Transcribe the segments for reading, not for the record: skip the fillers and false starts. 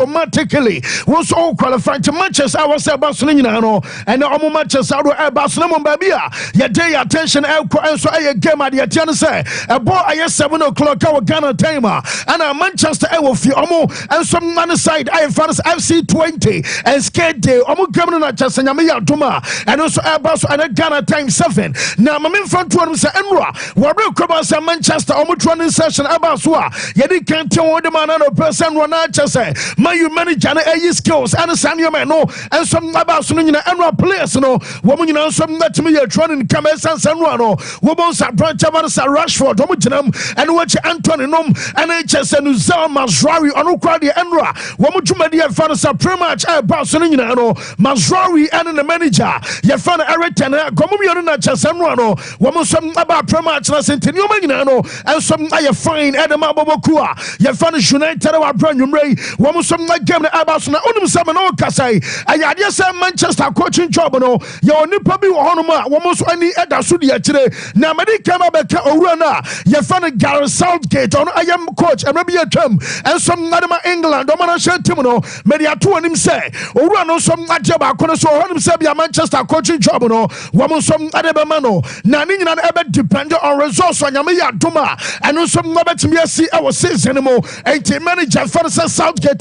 automatically was all qualified to Manchester. I was about Barcelona and the Manchester Barcelona Babia. Your day attention and so I game at the Atiana say a boy I 7 o'clock our Ghana timer and a Manchester Ewo and some other side I found FC 20 and skate day Governor Chasanyamia Duma and also Airbus and a Ghana time 7. Now my main front one was Enra. Wabro Kobas and Manchester training session Abaswa. Yedi can't tell the man and person one say my you manage and a skills and Sanyo Mano and some Abasunina Enra players no woman you know some that to me you're training Cames and Sanrano Wobons at Branch Rashford Domutinum and watch Anthony Nom and HS and Uzama Mazrawi on Ukradi Enra Womutumadia fans are pretty much Barcelona no Mazrawi and the manager your fan Eritana Gomumiona Chasanrano Womusam about pretty much Centennial no and some are fine Adama Bobokua your fan United our brand Ray Womusam game the Abasuna Unum Samano Kasai I just Manchester coaching job no your nipa bi honoma womus ani edasudi today na many came back Orana your fan Gareth Southgate on I am coach and maybe a term and some Nadama England Domana Timono media two and him say Orano some Najaba Kono him say Manchester coaching job no womusum Adebamano Nani and ever depend on resource on Yamia Duma and some Nabatimia see our season anymore 80 manager for Southgate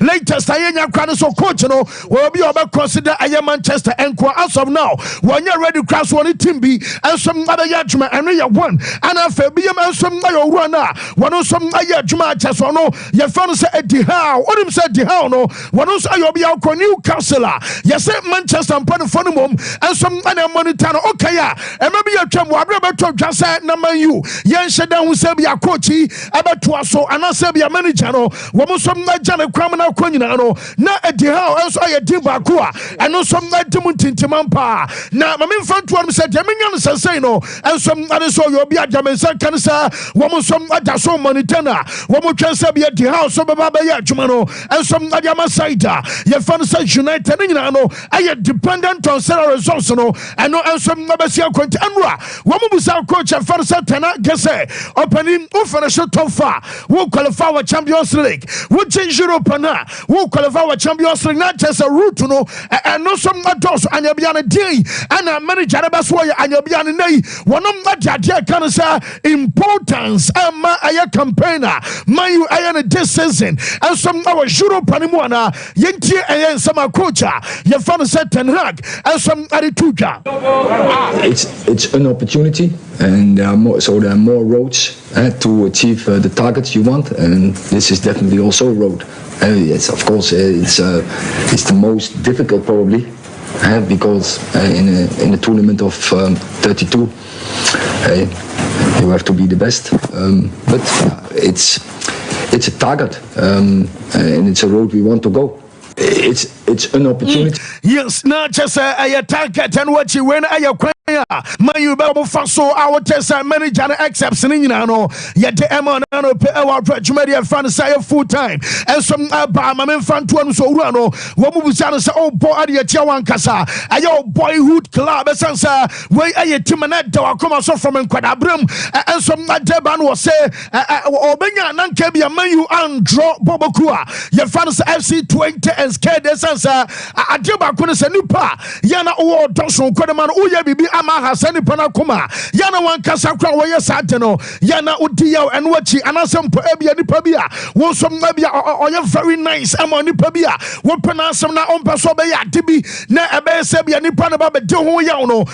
latest Ayana Craniso coach no will be about consider I am Manchester and as of now when you're ready to cross one team B and some other Yajuma and we are one and I feel be a some runner one of some Yajuma Chasono your fans said the how what him said the how no one also you'll be out Newcastle yes Manchester and Panafonum and some other Monitano okay and maybe your chum to just say number you Yan Shadan who said be a coachy about to us so and I said be a manager no one some Jana Cramana Quinano not at the how else I did Bakua and no some Timampa. Now, my main front one said, Jaminian Sassano, and some other so you'll be at Jamaica Cancer, woman some other so monitana, woman can say be at the house of Baba Yachumano, and some Nadama Saita. Your fans said United, I am dependent on Sarah Resourceno, and no and some Nabasia Quentanra. Woman was our coach and fans said Tana Gase, opening Ufanash Tofa, will qualify our Champions League, will change Europe, will qualify our Champions League, not just a route to know, and no some doors. And you'll be on a day, and a manager and you'll be on a day. One of that can say importance. And my campaigner, my I am a this season, and some our Europe and Moana, Yentia and some coach, your father said Ten Hag, and some Arituja. It's an opportunity, and there are more roads to achieve the targets you want, and this is definitely also a road. Yes, of course, it's the most difficult probably. Because in a tournament of 32, you have to be the best. But it's a target, and it's a road we want to go. It's an opportunity. Yes, not just a target and what you win. My you better so our test manager accepts in no yet the Emma no pay our media fan say full time and some my main fan to so run what we say oh boy at the Chiawan Kasa ayo boyhood club sense where a team and come so from Quadabrum and some Deban was say Obenya Nanke be a man you and draw Bobokua your fans FC 20 and scared sense Adeba couldn't say Nupa Yana or Dawson Kodaman Uya Bibi Ama Hasani Panakuma Yana one Casacra Waya Satano Yana Utia and Wachi and Asam Pabia Nipabia was some Nabia or you're very nice Amoni Pabia what Panasam na on Pasobaya Tibi Na Abesabia Nipanaba Dohoyano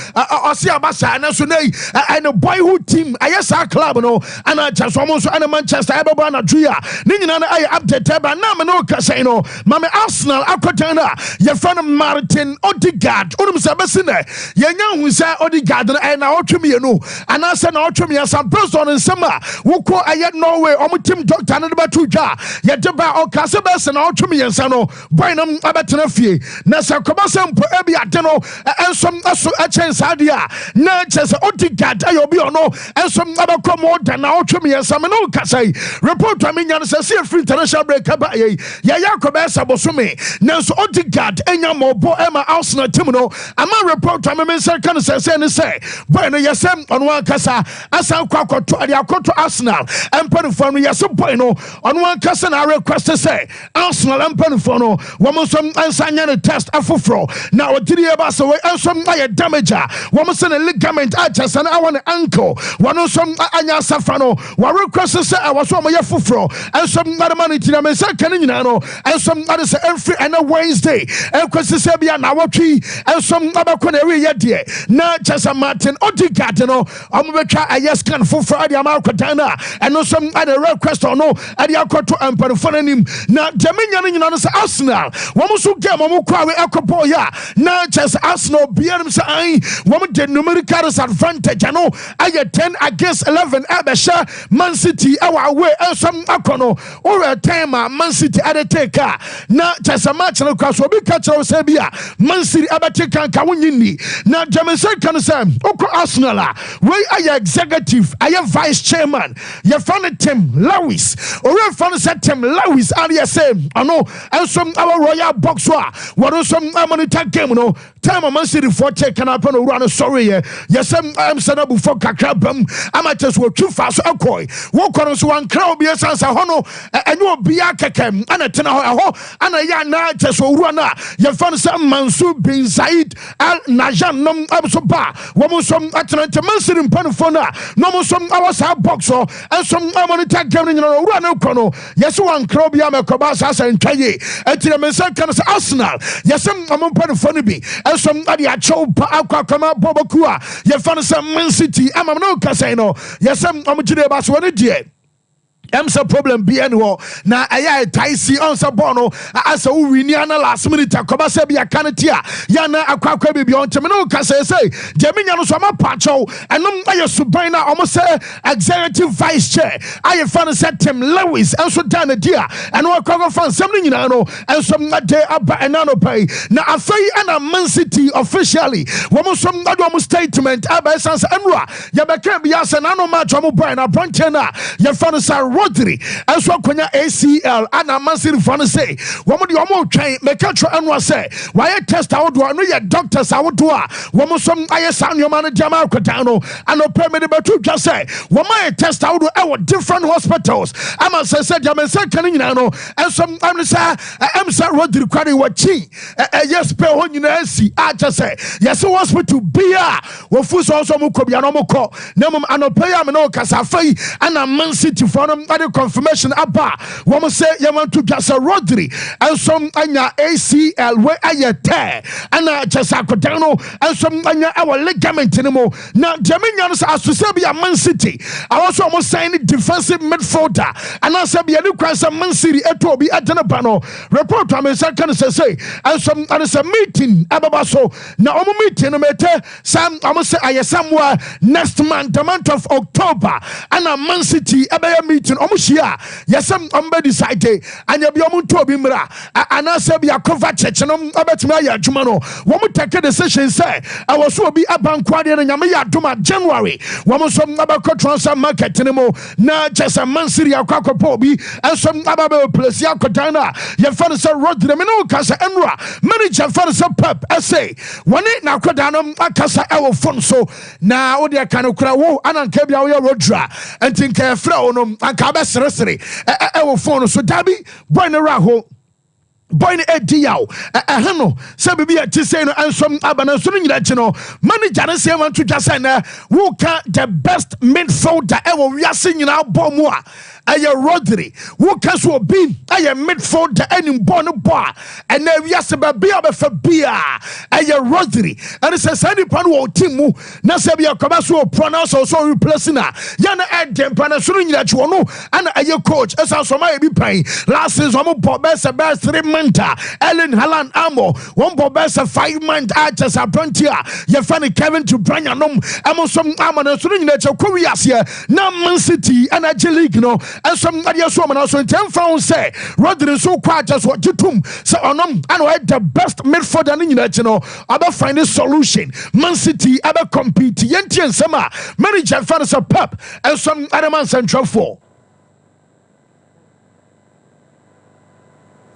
Asia Basa and Asune and a boyhood team Ayasa Club no and I just almost and Manchester Ababana Tria Nina I update Taba Namano Casino Mama Arsenal Akotana your friend Martin Odegaard Unum Sabasine Yanya who say Odegaard and I to me no and I said out to me as a person in summer who call I yet Norway or team doctor and about to jar yet about all Casabas and out to me and Sano Bynum Abatanafi Nasa Kobasam Ebi Ateno and some a chance idea not just Odegaard I'll be on no and some other commode and out to me and some no Casay report to me and say free international break up Yaya Kobasa Bosumi Nanso Odegaard Enyamo Bo Emma Arsenal Timono Ama report to me can say say ne say boy no yesem on one kasa asan kwakoto ade akoto Arsenal empanifo no yesem boy no on one kasa na request say Arsenal empanifo no wo so ansanya ne test afofro na odiri e ba so we enso aye damage wo so ne ligament achasa na awon ankle wono so anya safa no wo request say I was so mo ye fofro enso na man tina me say kan nyina no enso na say every and Wednesday enkwese say bia na wotwi enso abako na we ye de na chasa Martin Odegaard no omobetwa ayescan fofro ade amakodan na eno so ade request no ade akoto empanifo nanim na demenya no nyina no say Arsenal wo so game mo kwa we ekopo ya na chasa Arsenal bianim say ai wo de numerical disadvantage no aye 10 against 11 abesha Man City awa away enso akono over time Man City ade take na chasa match no kwa so bi catch we say bia Man City abate kan ka wonyini na Jamaican kan say oko Arsenal we aye executive aye vice chairman ye fan Tim Lewis or we fan say Tim Lewis area say ano enso our royal box wa some monitor game no time Man City for check kan up no run sorry yes am sana before kakra bam amateurs wo twifa so akoi wo kono so wan kra obi sansa hono enyo obi akekem ana tena ho ana ya na teso wura na ye fan say Mansour bin Said Al Najan nom absoba wo mo som atena Man City mpanfo na no mo som awasa box so ensom monitor game no wura na kono yes wan kra obi amekoba sa ntwaye etire me say kan say Arsenal yes am mpanfo no bi ensom ade a chow akwa kama bobokua ye fan say Man City am no kasa no yes am omjide ba so ne die emsa problem bi anwo na aya taisi onsa bono asa uwini ana last minute akoba se bia kanetia ya na akwakwa bi onteme no kasa say jeminya no so ma pacho enom aye suban na omo say executive vice chair aye fan say Tim Lewis enso dan dia eno akwa fan sem no nyina no enso na day aba enano pay na afei ana Man City officially wo mo som ado mo statement aba sans enwa ya beka bia se na no match omo boy na branch na ya fan say Rodri enso akonya ACL ana Man City fan say wo mo de omo twan meka tro enwa say why test awodo no ye doctors awodo a wo mo som aye san yo man jama akodan no ano permit betu twa say wo ma test awodo e different hospitals ama say jama say kan nyina no enso am say emsa Rodri kwari wachi yes pe ho nyina asi acha say yes hospital bia wo fu so mo kobia no mo ko na mum anope am no kasa fai ana Man City for no confirmation aba wo mo say ye want to just Rodri and some anya ACL we ayete ana just akodan no and some anya our ligament anymore na Jamaican as say be Man City I also almost saying defensive midfielder and I say be any kwasa Man City eto bi atena ba no report am say kan say and some meeting ababa so na omo meeting no mete some almost say somewhere next month the month of October and Man City abaya meeting omo shia yesem ombe decide anya bi omo to bi mra anase bi akova church no abetuma ya adwuma no wo mo take decision say I was so bi abankwade no nyame ya adoma January wo mo so abakọ transfer market ni mo na chesa Man City akwakopo bi enso ababe place akodan na ye fan say Rodri me no kasa enra manager fan say Pep say woni na akodan no akasa e wo phone so na wo de kan kura wo ananka bia wo ye Rodri entinka fra wo no anka be seresere e wo phone so dabi boy no raho boy ni ediyaw no se bibia ti say no ensom abana so nyina chi no manager ne say want to just say na who can the best midfielder e wo wiase nyina bom a aye Rodri who can so be aye midfielder any born boy and na wiase ba bia be fa bia aye Rodri and say send pan wo team mu na se bia koba so pronounce so replace na ya na edem pan so nyina chi wo no and aye coach esa so ma e bi pan last season mo best 3 Ellen Haaland Amo, one bobessa 5 months archers are frontier. You find Kevin to Branyanum, Amosum Amon, so in nature, Koreas here, now Man City and a League, no, and some other woman also in 10 pounds say, Rodri so quiet as what you tum, so on and the best midfielder in national, other find a solution. Man City, other compete, Yenti and Summer, manager fans of Pep, and some other man central for.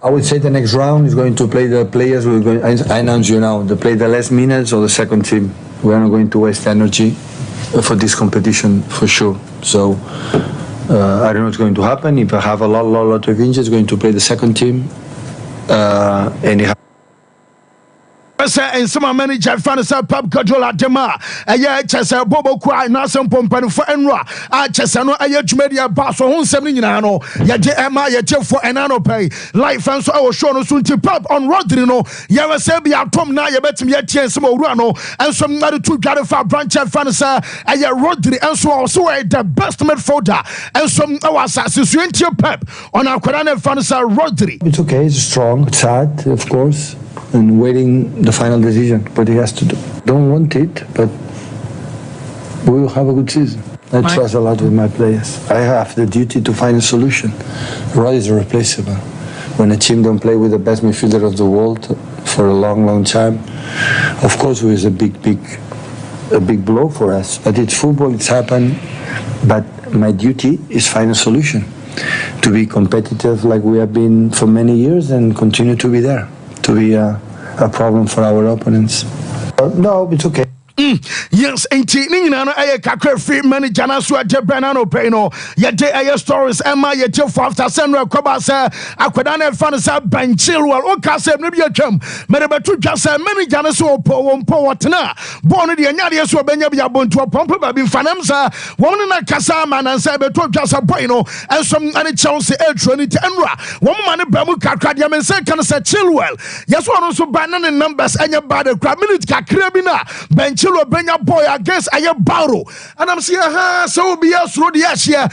I would say the next round is going to play the players. We're going. I announce you now. To play the last minutes or the second team. We are not going to waste energy for this competition for sure. So I don't know what's going to happen. If I have a lot of injuries, going to play the second team. Anyhow. And some manager fancy Pep Guardiola dema chese bobo kwa na some pompani for enra chese no jumedia bass so hunsem ni nyina no ye je ema ye je for enano pay life and so I was show no so nti Pep on Rodri no ye we say be atom na ye betim ye tie some owura no and some na two dware for branch fancy Rodri and so the best midfielder and some was assistant Pep on akwara fancy Rodri. It's okay, it's strong, it's hard, of course. And waiting the final decision, but he has to do. Don't want it, but we will have a good season. I trust a lot with my players. I have the duty to find a solution. Rodri is irreplaceable. When a team don't play with the best midfielder of the world for a long time, of course it was a big blow for us. But it's football, it's happened. But my duty is find a solution to be competitive like we have been for many years and continue to be there. To be a problem for our opponents. No, it's okay. Yes, ain't ni na no kakra free manager na so ade Bernardo pay no ye dey stories Emma ye dey for after Sandra Koba say akwada na fan say Benchilwell o ka say no bi atwam me de betu dwa say manager na so won po wotena born de anyade so benya bi abonto pompo ba bi fanam say won na kasa ma na say betu dwa say boy no ensom ani Chelsea etro ni te enra won ma ne ba mu kakra de men say kan say Chilwell yes won so ba na ne numbers anya ba de kra minute kakra bi na Benchilwell Benya boy against aye Barrow and I'm saying so be us road yes here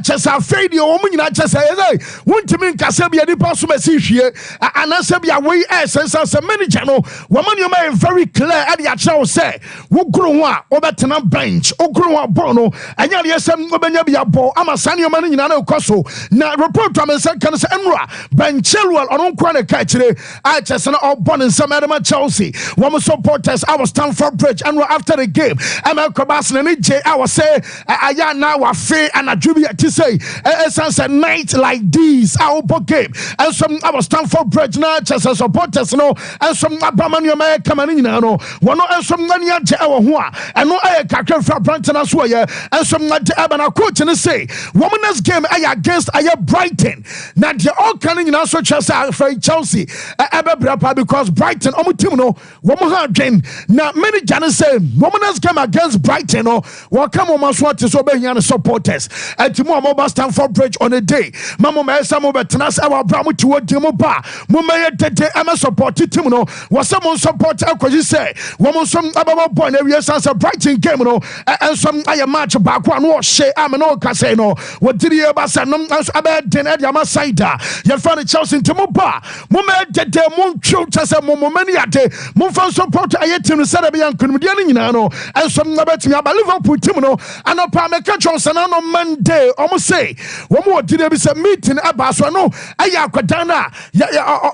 chesa fade o mu nyina chesa eh wontimi nkase bia di paso mesi hwie anase bia we sense manager no woman you may very clear at the actual say wo gro ho a obetena bench ogro ho ball no anya de yesem obenya bia ball ama sane o man nyina na koso na report am say kan say enra Benchilwell on kwa na ka kire chesa na obon nsam edema Chelsea wo supporters our Stamford Bridge and after the game Emma Kobas na J I was say aya na wa fe and adwubi to say essence a night like this our game and some our Stamford Bridge na chess supporters no and some abaman yo ma come ni na no wono and some na ya je ho a and no aya kakra fra branch na so ye and some na aba na coach ni say women's game aya against aya Brighton na the all kan ni na so chess for Chelsea aba brapa because Brighton omo team no wo mo ha dwen na many say women's game against Brighton or come on what is obey supporters and tomorrow mobile Stamford Bridge on a day mama me some betenas our bramu to what demo ba mumay tete ama support team no was someone support akwaji say woman some ababa boy na we sense Brighton game no and some aya match back one was she am no ka say no what did you ba say no abed den e ama side ya fan Chelsea temo ba mumay tete mun tro chase mumani ate mun fan support aye team say be yan nyina no and some nabet me aba Liverpool team no anopa me catch on sana no Monday omo say wo mo dire bi say meeting aba so no aya akwadan na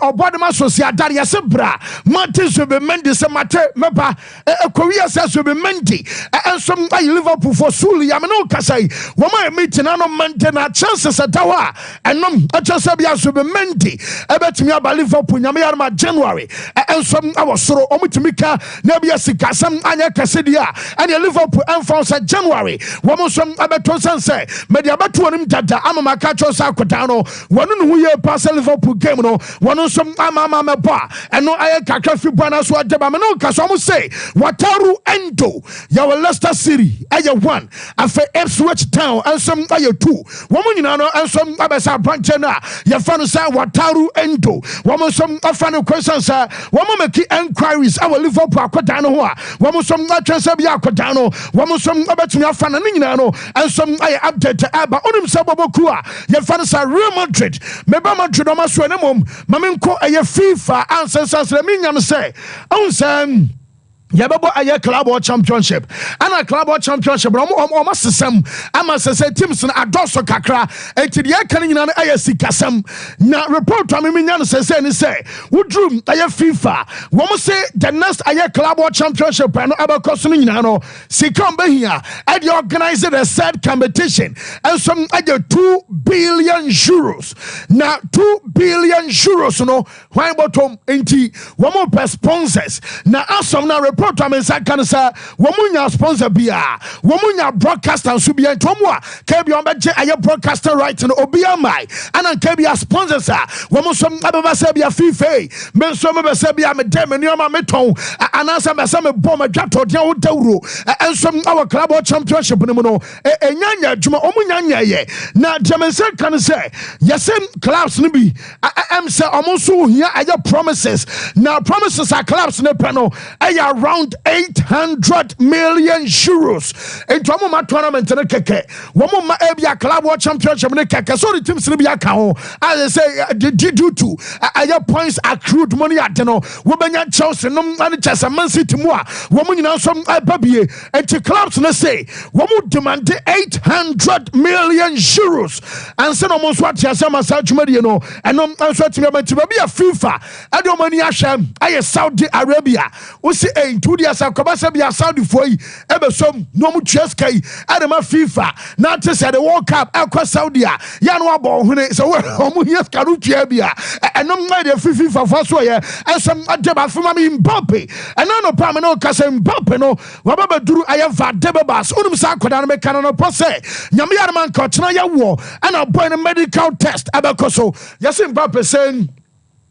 obodema sociedad ya se bra Martins be Mendy se mate meba ekowia se be Mendy and some Liverpool for Suli ya me no kasai wo ma meeting no Monday na chances dawa and no chances bia so be Mendy ebetimi aba Liverpool nyame ya ma January and some awosoro omo timika na bia sikasam anya kasedia and Liverpool and France January woman some abeto say media beto nim dada amama ka cho sa kwada no wono no ye pass Liverpool game no wono some amama me ba and no aye kakra fi bana so adeba me no ka so mo say Wataru Endo ya Leicester City aye 1 afa Ipswich Town and some aye 2 woman nyina no and some abesa branch na ya fa no say Wataru Endo woman some afa no questions woman make inquiries our Liverpool akwada no ho a woman some transfer bi akwada no woman some abetumi afa na nyina no and some aye update aba onim say boboku a ya fa no say Real Madrid meba Madrid o maso ne mom mamenko aye FIFA ancestors me nyam say on Yababo aye Club World Championship and a Club World Championship almost the same ama say teams na adoso kakra enti de kan nyina na aye sikasam na report to me nyane say ni say wudrum aye FIFA wo say the next aye Club World Championship no abakoso nyina no sikam behia e dey organize the third competition and some aye 2 billion euros na 2 billion euros no why bottom enti wo mo sponsors na asom na report report to me say kan say womunya sponsor bia womunya broadcaster so bia ntomo a ka bia obeje aye broadcaster right no obi amai ana ka bia sponsors a womuso ababa say bia FIFA me so me be say bia me dem ni oma meton anasa me say me bom adwato de wo dawuro enso our club championship no mu no enyanya adwuma omunya ye na jemense kan say yesem clubs no bi am say omonso hia aye promises now promises are clubs ne pano around 800 million euros into my tournament ne keke womo ma ebia club world championship ne keke so the teams ne bia ka ho as say due to aye points accrued money at no wo benya Chelsea no and Chelsea Man City mu a womo nyina so babie enti clubs ne say womo demand 800 million euros and say no mo so atia say masajuma die no eno so atia ba bia FIFA ade money ahwam aye Saudi Arabia we see in 2 years akobasa bia Saudi for yi ebesom no mu tueska yi ade ma FIFA na te say the World Cup akwa Saudi a ya no abo hune so we omu yeska ru tua bia eno ma de FIFA for so ye esem ade ba fuma mi Mbappe eno no pa me no ka say Mbappe no wa baba duru aye va debas unum sa akoda no me kan no pose nyame yar man ka tena ye wo ana boy no medical test abekoso yes Mbappe saying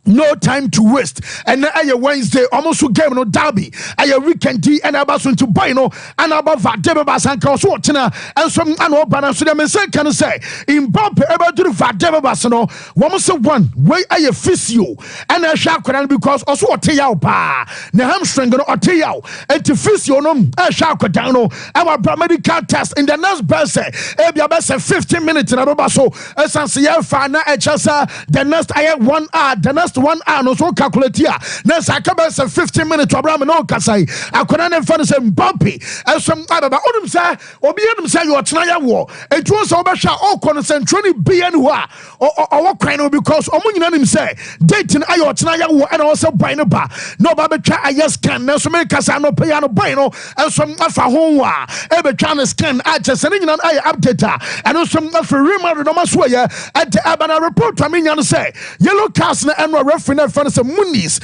no time to waste and a Wednesday almost game no derby a weekend and about to buy no and about Vadebas and Koswatina and some annual banner so them say can say Mbappe ever do Vadebas no one way a physio and a shark because also a tell pa the hamstring no or tell and to physio no a shark down our medical test in the next birthday ebia best 15 minutes in a so as fana the next I 1 hour the next 1 hour no so calculate here na sakaba say 15 minutes Abraham no kasai akona ne fa say Mbappe esom ababa onum say obi enum say you tena ya wo etu so obehwa o concentrate bien ho a o kwan no because omunyina nim say date na ayo tena ya wo and also buy no ba no ba betwa ayes scan na so me kasa no pay no buy no esom afa ho a e betwa no scan agese ne nyina ay update and so afa remember no maso ye at abana report to me nyana say yellow cards na enro referee na fan say Muniz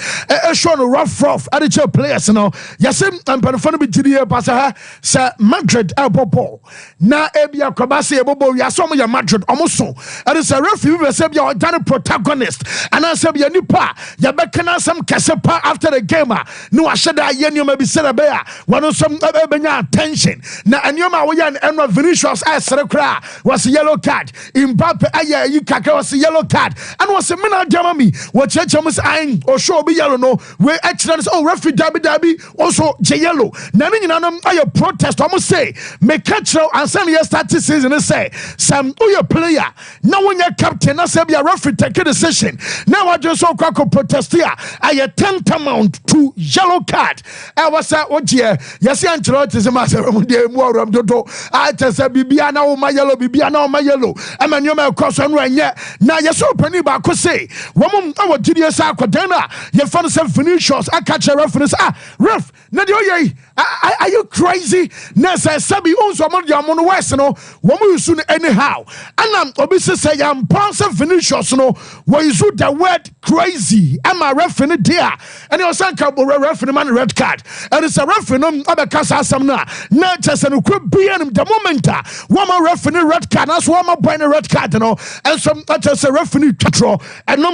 show no rough at the players no yasem ampanfo be gidi pass ha say Madrid elbow na ebia kwabase ebobo yaso mo ya Madrid omoso and say referee be say bia odane protagonist and say bia nipa ya bekana some kesepa after the game no aheda ye nioma bi sere be a wono some benya attention na anioma wo ya enro Vinicius sere kra was yellow card Mbappe aye yi kaka was yellow card and was mina jamami what church ayin or show be yellow no we actually oh referee dabi also yellow na ni nyina no aye protest almost say me catch and send you start this season say some your player now when your captain na say be a referee take a decision now I just so kwako protest here aye 10 amount to yellow card I was say oje yes Ancelotti say ma say mu de mu oram dodo I just say bibia na o ma yellow bibia na o ma yellow e ma nyoma cross no enye na yes opani ba ko say wo mo awo gidi sa akwadana ye fan say Vinicius I catch a reference ref na de oye are you crazy na say sabi unso mo de amono west no wo mo use no anyhow anam obi say yam sponsor Vinicius no we use the word crazy am a referee there and you san ka referee man red card and it's a referee no abeka asam na just no could be in the moment one more referee red card that's one more boy red card no and some just a referee control and no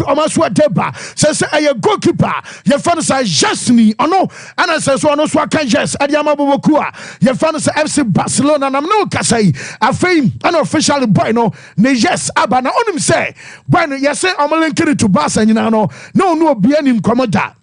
almost what deba says a goalkeeper your fan say Jasni ono and I says one so can yes adiama bobokua your fan say FC Barcelona na no kasai afei unofficially boy no ne yes aba na onim say boy no yes say omolenkiri to Barca nyina no obi anim komoda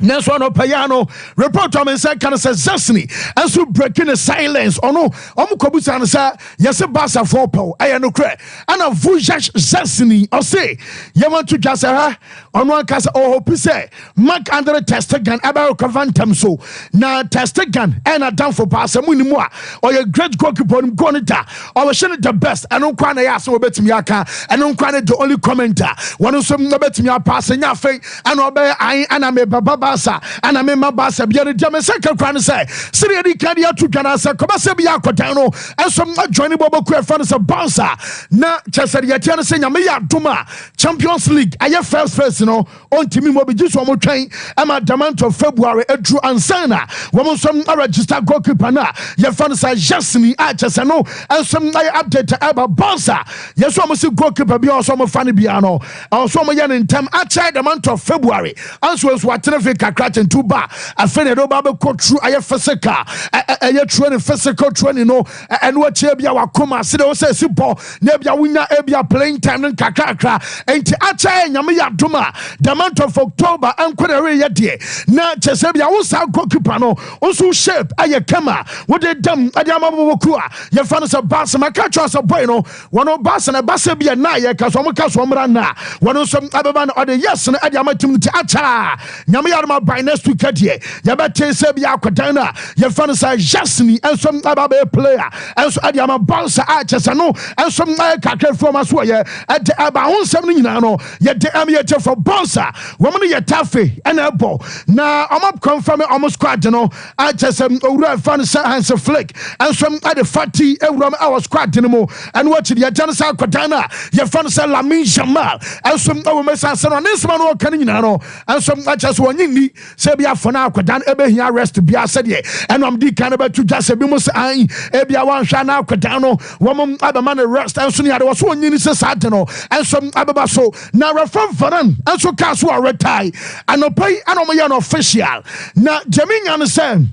next one Payano report on say can say Zasni and so breaking the silence or no omukobusa and say yes Barca for power no cre and a Vujash Zasni or say you want to just on one case or hope say Mark Andre Testegan about Cavantam so now Testegan and a down for Barca Munimua or your great goalkeeper Gonita or shouldn't the best and no kwana ya so bet me aka and no kwana the only commenter one of some bet me a pass and ya fake and obey I and I'm a baba Barca and I mean my Barca be the German second crown say Syria Cadia to Canasa Comasa Biacotano and some joining Bobo fans of Barca na Chesaria saying Mia Duma Champions League I first personal on Timmy Mobi just one more train I'm at the month of February Drew and Sana woman some registered goalkeeper na your fans are Jasmine Achesano and some update about Barca yes almost goalkeeper be also funny piano also my in time outside the month of February and so what Kakrat and Tuba I find it over court through I physical I training physical training no and what Chebia Wakuma said also simple Nebia winner Ebia playing time and Kakakra and outside Yamia Duma the month of October and Quadari Yadi na Chesebia also goalkeeper no also shape Ayakama what they done Adamabukua your fans of Bass my catch us a bueno one of Bass and a Bassabia Naya Kasomakas Womrana one of some other man or the yes and Adiamatum Acha Yamiarma by next week Yabate Sebia Quadana your fans are Jasmine and some Ababe player and so Adiama Bansa Achesano and some Kaka from Aswaya at the Abaon 79 yet the Amiata for Bansa woman Yatafe and Abo now I'm up confirming almost quite you know I just Ura Fansa Hansa Flick and some other fatty Eram our squad anymore and watch the Janasa Quadana your Fansa Lamin Jamal and some Messa on this man or Canino and some just one yini Sebia Fana Quadan Ebe here rest to be a said and I'm the kind of to just a bimus I Ebia one Shana Quadano woman other man rest and soon there was one yini Satano and some Ababaso now reform Varane and so Casua retire and no pay and no official now Jaminian Sam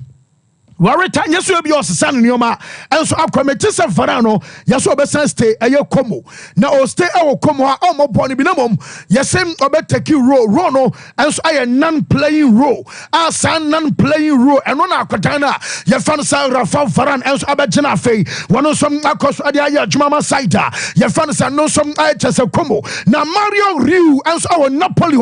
Warita yes will be your son Nioma and so up committee Varano yes will be stay a como now stay our como almost born binamum yes same take you Rono and so I a non-playing role as a non-playing role and on our Katana your fan sa Rafa Varane and so Abajana Fe one of some across Adia Jumama Saita your fans are no some just a como now Mario Riu and so our Napoli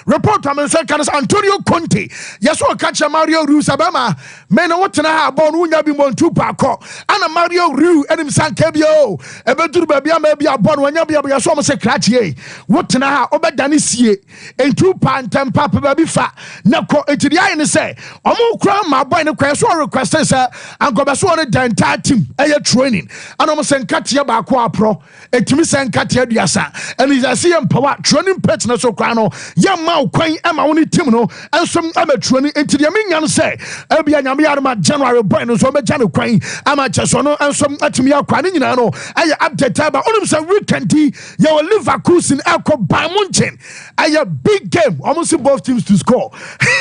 reporter and second Antonio Conte yes will catch a Mario Riu Sabama men what na born unya bi mon tu pako ana Mario Riu enim san kabio e beduru ba bia ma bia born wanya bia bia so mo se kratie wotena ha obedane sie entu pa ntem papa ba bi fa na ko etiri aye ne se omo kura ma boy ne kwa so request say angoba so ne denta team eye training ana mo se nkatie ba ko apro etimi se nkatie aduasa and is see empower training pitch na so kwa no ye ma kwan e ma woni team no ensom ama training etiri amenyan no se e bia nyame yarma January boy no so be jano kwan ama cheso no ensom atimi akwa ne nyina no aye update aba onum say weekend ye Leverkusen akọ Bayern Munchen aye big game almost both teams to score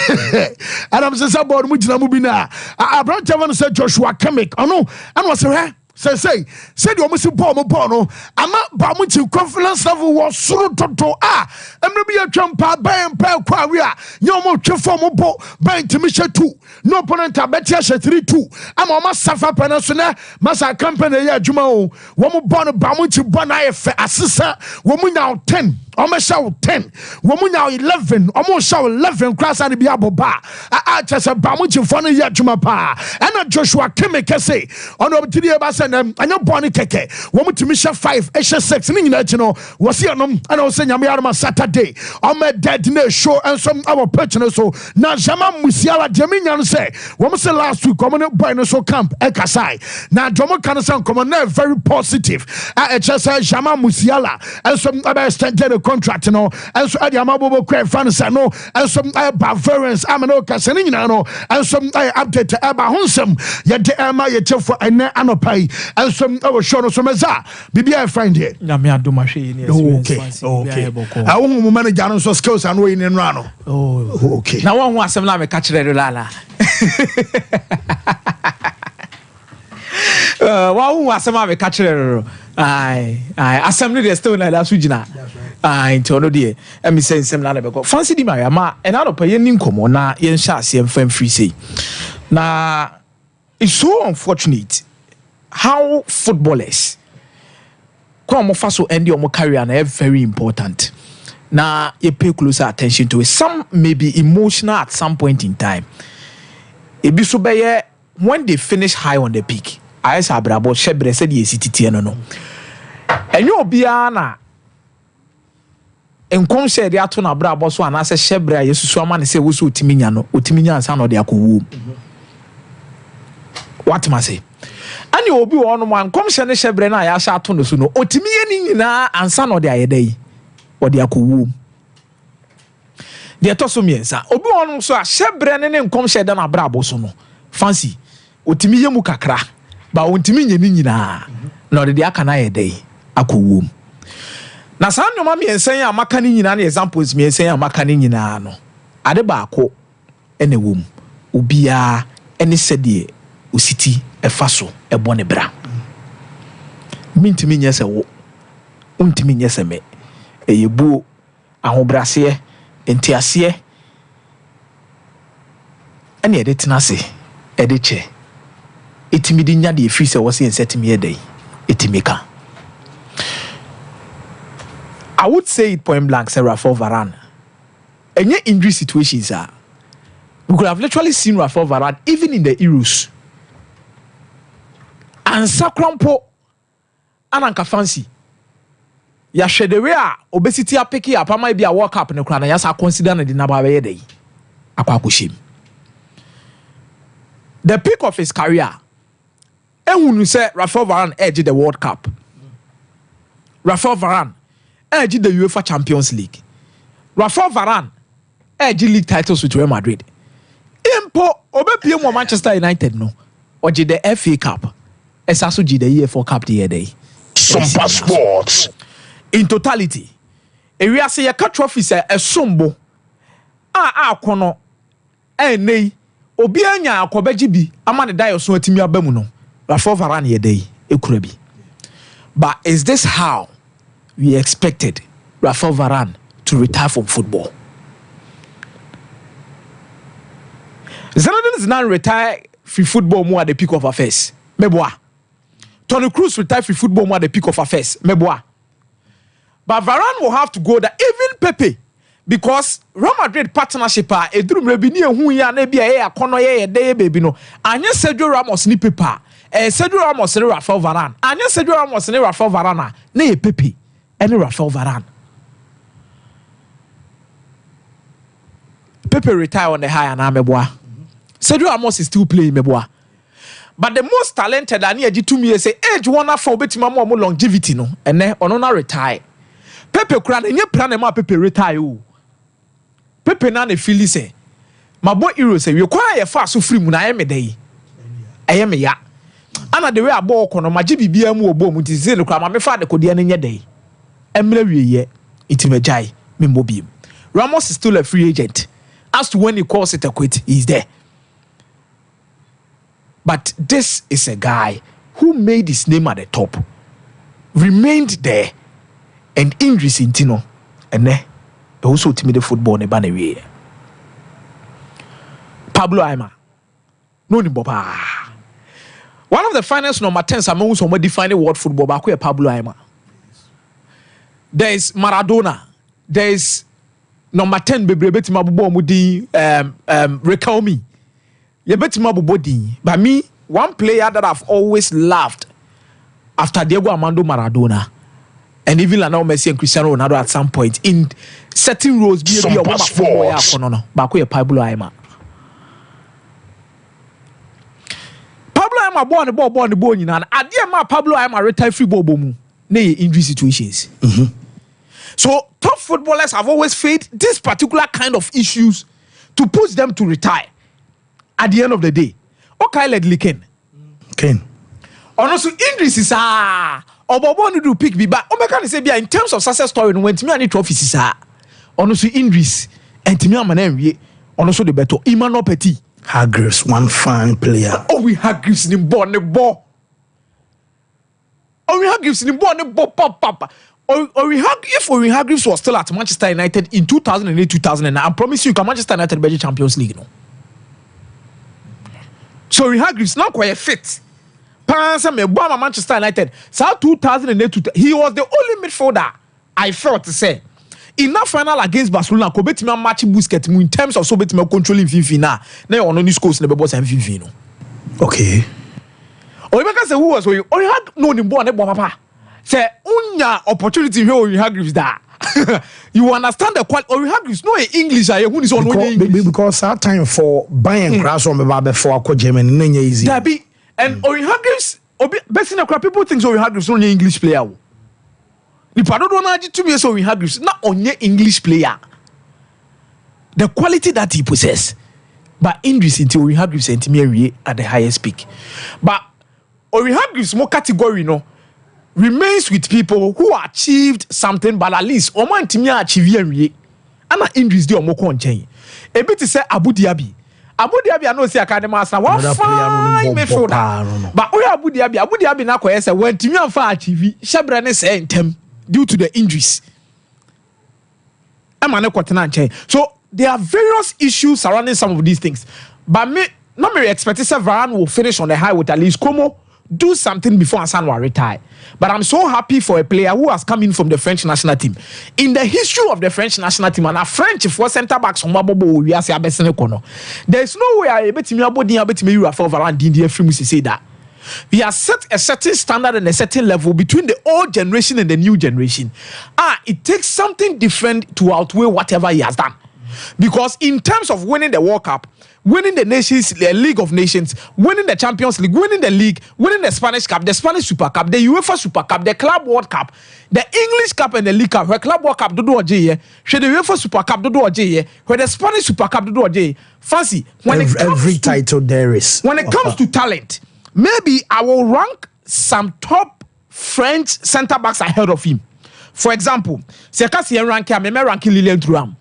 and I'm say board mu jina mu bi na Abraham Tevan say Joshua Kimmich ono and was say the almost ball no ama ba mu chi confidence level was suru toto emre bi atwampa ban pa kwa we a nyomo twefo mo bo ban timisha 2 no opponent abetia 3-2 ama o ma safa panasona masa company ya adwuma o wo mo bo no ba mu chi bo na efe asesa wo mu nya 10 Ome show 10. Womunya 11. Omo show 11. Class and be abo ba. Chese bamuchi fone ye juma pa. Ena Joshua Kimmich say. Ono obtidi eba send them. Anya boni keke. Womu timisha 5. Esha 6. Ni nyina chino. Wasi anom. Ana ose nyame arma Saturday. Ome dead ne show and some our purchase so. Na jama musiala Jaminya say. Womu say last week. Omo ne boy no so camp. Ekasai. Na jomo kanasa komo ne very positive. Chese jama musiala. And some other extended contract no and so adi amabobo kwa fans no and some Bavarians amano kasene nyina no and some update aba honsem ye de ama ye tefo ene anopai and some our show no so meza bibia find here na me adoma hwe ni experience okay awu mu manager no so skills and we ni no ano okay na won hu asem na me ka kire lala wa hu asem a me ka kire ai asem no dey still na that sugina into ono de emi sensem na lebeko fancy di ma ena no pa ye ni nkomo na ye nhya ase mfam free say na it's so unfortunate how footballers come off so end your career na very important na you pay closer attention to it. Some may be emotional at some point in time e bi so be when they finish high on the peak I say abrabo shebre said ye city no and you be na enkom share de ato na bra boso anase hyebra yesusu ama ne se wo so otiminya no otiminya ansa no de akowu what must say ani obi wo no man kom share ne hyebra na ya sha ato no so no otimiye ni nyina ansa no de ayedai wo de akowu de to so miensa obi wo no so a hyebra ne enkom share de na bra boso no fancy otimiye mu kakra ba ontimiye ni nyina na de aka na ayedai akowu na saa nnoma miensen a maka ni nyina na examples miensen a maka ni nyina no ade baako ene wom obia ene sede ositi efa so ebo ne bra mintimi nyese wo untimi nyese me eyebuo ahobrase entiase ene ede tenase ede che etimi di nya de efiri se wo se ensetimi edai etimi ka. I would say it point blank, say Rafael Varane. Any injury situations are. We could have literally seen Rafael Varane even in the Euros. And Sakrampo Ananka fancy. Ya shedewea obesity apeki apama bi a World Cup ne kra na ya sa consider na di na ba be dey. Akwakoshim. The peak of his career. Ehunu say Rafael Varane edge the World Cup. Rafael Varane edge the UEFA Champions League. Rafael Varane edge league titles with Real Madrid. Impo obepie mo Manchester United no. Oje the FA Cup. Esaso ji the EFL Cup the year day. Sompa Sports. In totality, ewiase ye ka trophies esombo. Akono nei obi anya akobeji bi ama ne dayo so atimi abamu no. Rafael Varane ye day ekura bi. But is this how we expected Rafael Varane to retire from football? Zinedine Zidane retire from football more at the peak of affairs. Meboa. Toni Kroos retire from football more at the peak of affairs. Meboa. But Varane will have to go there. Even Pepe, because Real Madrid partnership edrum rebini ehu ya na bia ye akono ye de baby no. Anya Sergio Ramos ni Pepe. Sergio Ramos ni Rafael Varane. Anya Sergio Ramos ni Rafael Varane na ye Pepe. Any Rafael Varane. Pepe retire on the high and Ameboa. Sergio Ramos is still playing Meboa. But the most talented and near 2 years say age one for betima more longevity no and then on retire. Pepe kran and your plan ma Pepe retire. Pepe na ne feel say my boy hero say you kwaya fast so free mu na me day. Ayem ya. Ana the way a ball kono maji bibia mu obo mu ti say no kwa ma me fa de kodie ne nye day. Emre wieye itimejai me mobim. Ramos is still a free agent. As to when he calls it a quit, he's there. But this is a guy who made his name at the top, remained there, and injuries in Tino, and also timid football in Banaway. Pablo Aimar, no ni Boba. One of the finest number 10s among some defining world football, but Pablo Aimar. There is Maradona. There is number 10 Bebre Betima Bubo Mudi Recomi. You Betima Bubodi. But me, one player that I've always loved after Diego Armando Maradona and even Lionel Messi and Cristiano Ronaldo at some point in certain roles be a woman for Pablo Aimar. Pablo Aimar born the bone in an idea Pablo Aimar retire free bobo ne injury situations. So top footballers have always faced this particular kind of issues to push them to retire at the end of the day. Okay, let Ken. Also injuries is Obobo do pick be back. Omeka say in terms of success story when me any trophies is also injuries and to me am also the better Emmanuel Petit Hargreaves, one fine player. Oh, we Hargreaves in born the ball. Oh, we Hargreaves in born the ball papa. If Hargreaves was still at Manchester United in 2008-2009, I promise you, Manchester United be Champions League, no. So Hargreaves not quite fit. Manchester United. So 2008, he was the only midfielder I felt to say in that final against Barcelona. Ko betima match Busquets in terms of so betima controlling Finfina. Na on only scores na be boss Finfino. Okay. O Ibeka say who was we? O had no ni born papa. Say unya opportunity here we Hargreaves da. You understand the quality. Or we have no English. Who is on English? Because that time for buying grass on the before I German, none easy. Dabi and Orihagives. Best in the crowd, people think so. Orihagives only English player. If I don't want to be so Orihagives, not only English player. The quality that he possesses, but injuries into Orihagives and Timmy at the highest peak. But Orihagives more category no. Remains with people who achieved something, but at least Oman Timmy achieve and injuries do more contain. A bit to say Abu Dhabi. Abu Dhabi, I know say Academy Master. One fine midfielder. But we Abu Dhabi now say when Timmy and Far achieve, Shabrane say in them due to the injuries. So there are various issues surrounding some of these things. But me, not me expect say Varane will finish on the high with at least Como. Do something before Hassan will retire. But I'm so happy for a player who has come in from the French national team. In the history of the French national team, and a French for centre backs on Mabobo, we are saying there's no way I bet me about the Rafael Varane Dindia Film to say that. We have set a certain standard and a certain level between the old generation and the new generation. It takes something different to outweigh whatever he has done. Because in terms of winning the World Cup, winning the League of Nations, winning the Champions League, winning the league, winning the Spanish Cup, the Spanish Super Cup, the UEFA Super Cup, the Club World Cup, the English Cup and the League Cup, where Club World Cup do oje, where the UEFA Super Cup do oje, where the Spanish Super Cup do oje. Fancy when every title there is. When it comes to talent, maybe I will rank some top French centre backs ahead of him. For example, Sekasi rank him, me rank Lilian Thuram.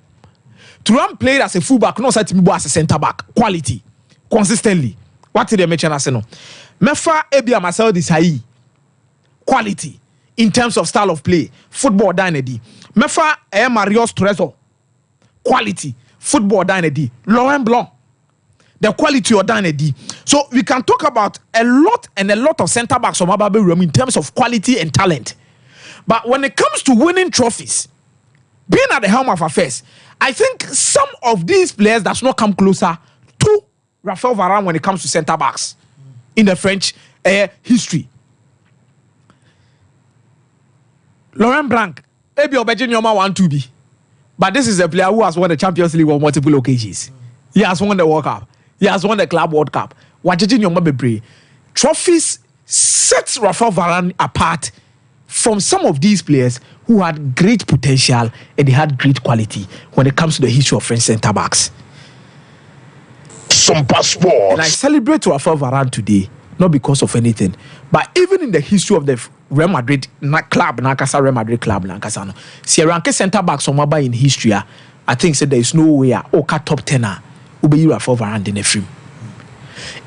Thuram played as a fullback, no set me as a centre back. Quality, consistently. What did they mention as no? Mefa Ebia Marcel Desailly. Quality in terms of style of play, football dynasty. Mefa Marius Trezor. Quality, football dynasty. Laurent Blanc. The quality of dynasty. So we can talk about a lot of centre backs from Ababe Rome in terms of quality and talent. But when it comes to winning trophies, being at the helm of affairs, I think some of these players does not come closer to Raphael Varane when it comes to centre backs in the French history. Laurent Blanc, maybe Obejinioma 1-2B, but this is a player who has won the Champions League on multiple occasions. He has won the World Cup. He has won the Club World Cup. Wajijinioma Bebre. Trophies sets Raphael Varane apart from some of these players who had great potential and they had great quality when it comes to the history of French centre backs. Sompa Sports. And I celebrate Raphael Varane today, not because of anything, but even in the history of the Real Madrid club, Real Madrid club, Sierranke centre backs on in history, I think there is no way Oka top 10er will be Raphael Varane in a film.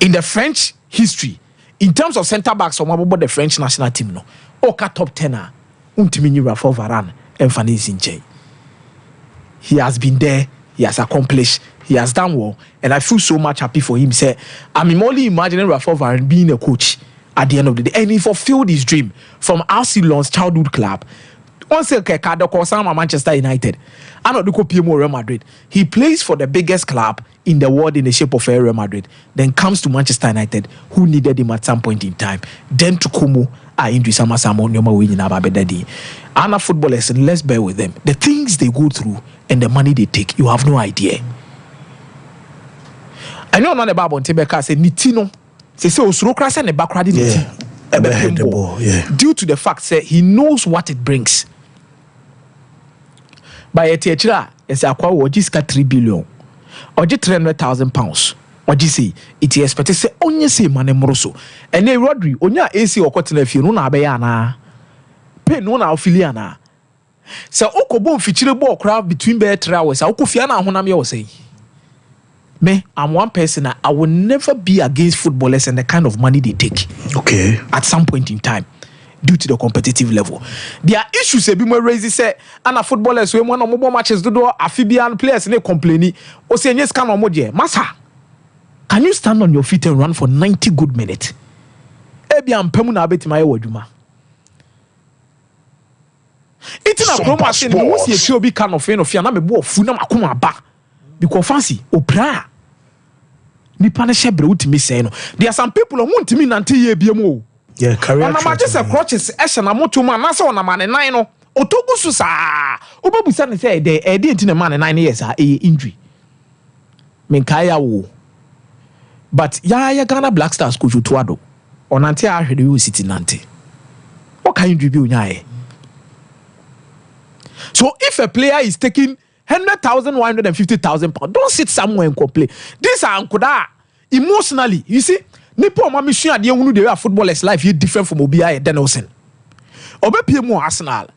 In the French history, in terms of centre backs on the French national team, no. Oka top 10er untimini Raphael Varane and Fanny Zinche. He has been there, he has accomplished, he has done well, and I feel so much happy for him. Say, I'm only imagining Raphael Varane being a coach at the end of the day, and he fulfilled his dream from Arsenal's childhood club. Once Manchester United, and not the Real Madrid. He plays for the biggest club in the world in the shape of Real Madrid. Then comes to Manchester United, who needed him at some point in time. Then to Kumu, Anna footballers, let's bear with them. The things they go through and the money they take, you have no idea. I know not about Tebeka said Nitino. Say Osrokras and the background due to the fact that he knows what it brings. By a teacher, it's a quite what is 3 billion or just 300,000 pounds. What you say? It is expected to say only say money moroso. And then Rodri, onya AC or cotton if you know na bayana. Pay no na affiliana. So Okobo feature ball crowd between bear 3 hours. Okofiana honami or say. Me, I'm one person I will never be against footballers and the kind of money they take. Okay. At some point in time. Due to the competitive level. There are issues be more raised say and footballers when one of mobile matches do amphibian players they complaining or say yes can Masa, can you stand on your feet and run for 90 good minutes? Ebi ampemu na abeti my waduma. It's na promo say no see a obi can of na me bo fu na makoma ba because fancy opra nipa na shebre utimi say no. There are some people who ntimi nante ye biemu. Yeah, career. And I'm just a crutches, Eshan, Amotu man, that's on a man and 9. otogusu sa obabusa ne say the edit in man 9 years injury menkaya wo but ya Ghana Black Stars coach Tuado onante ahwede you city nante what can you do unyae. So if a player is taking 100,000, 150,000 pounds, don't sit somewhere and complain. These are ankoda emotionally. You see, nipo ma mission ade hunu the way footballer's life is different from Obi Danielson. Obe PM Arsenal.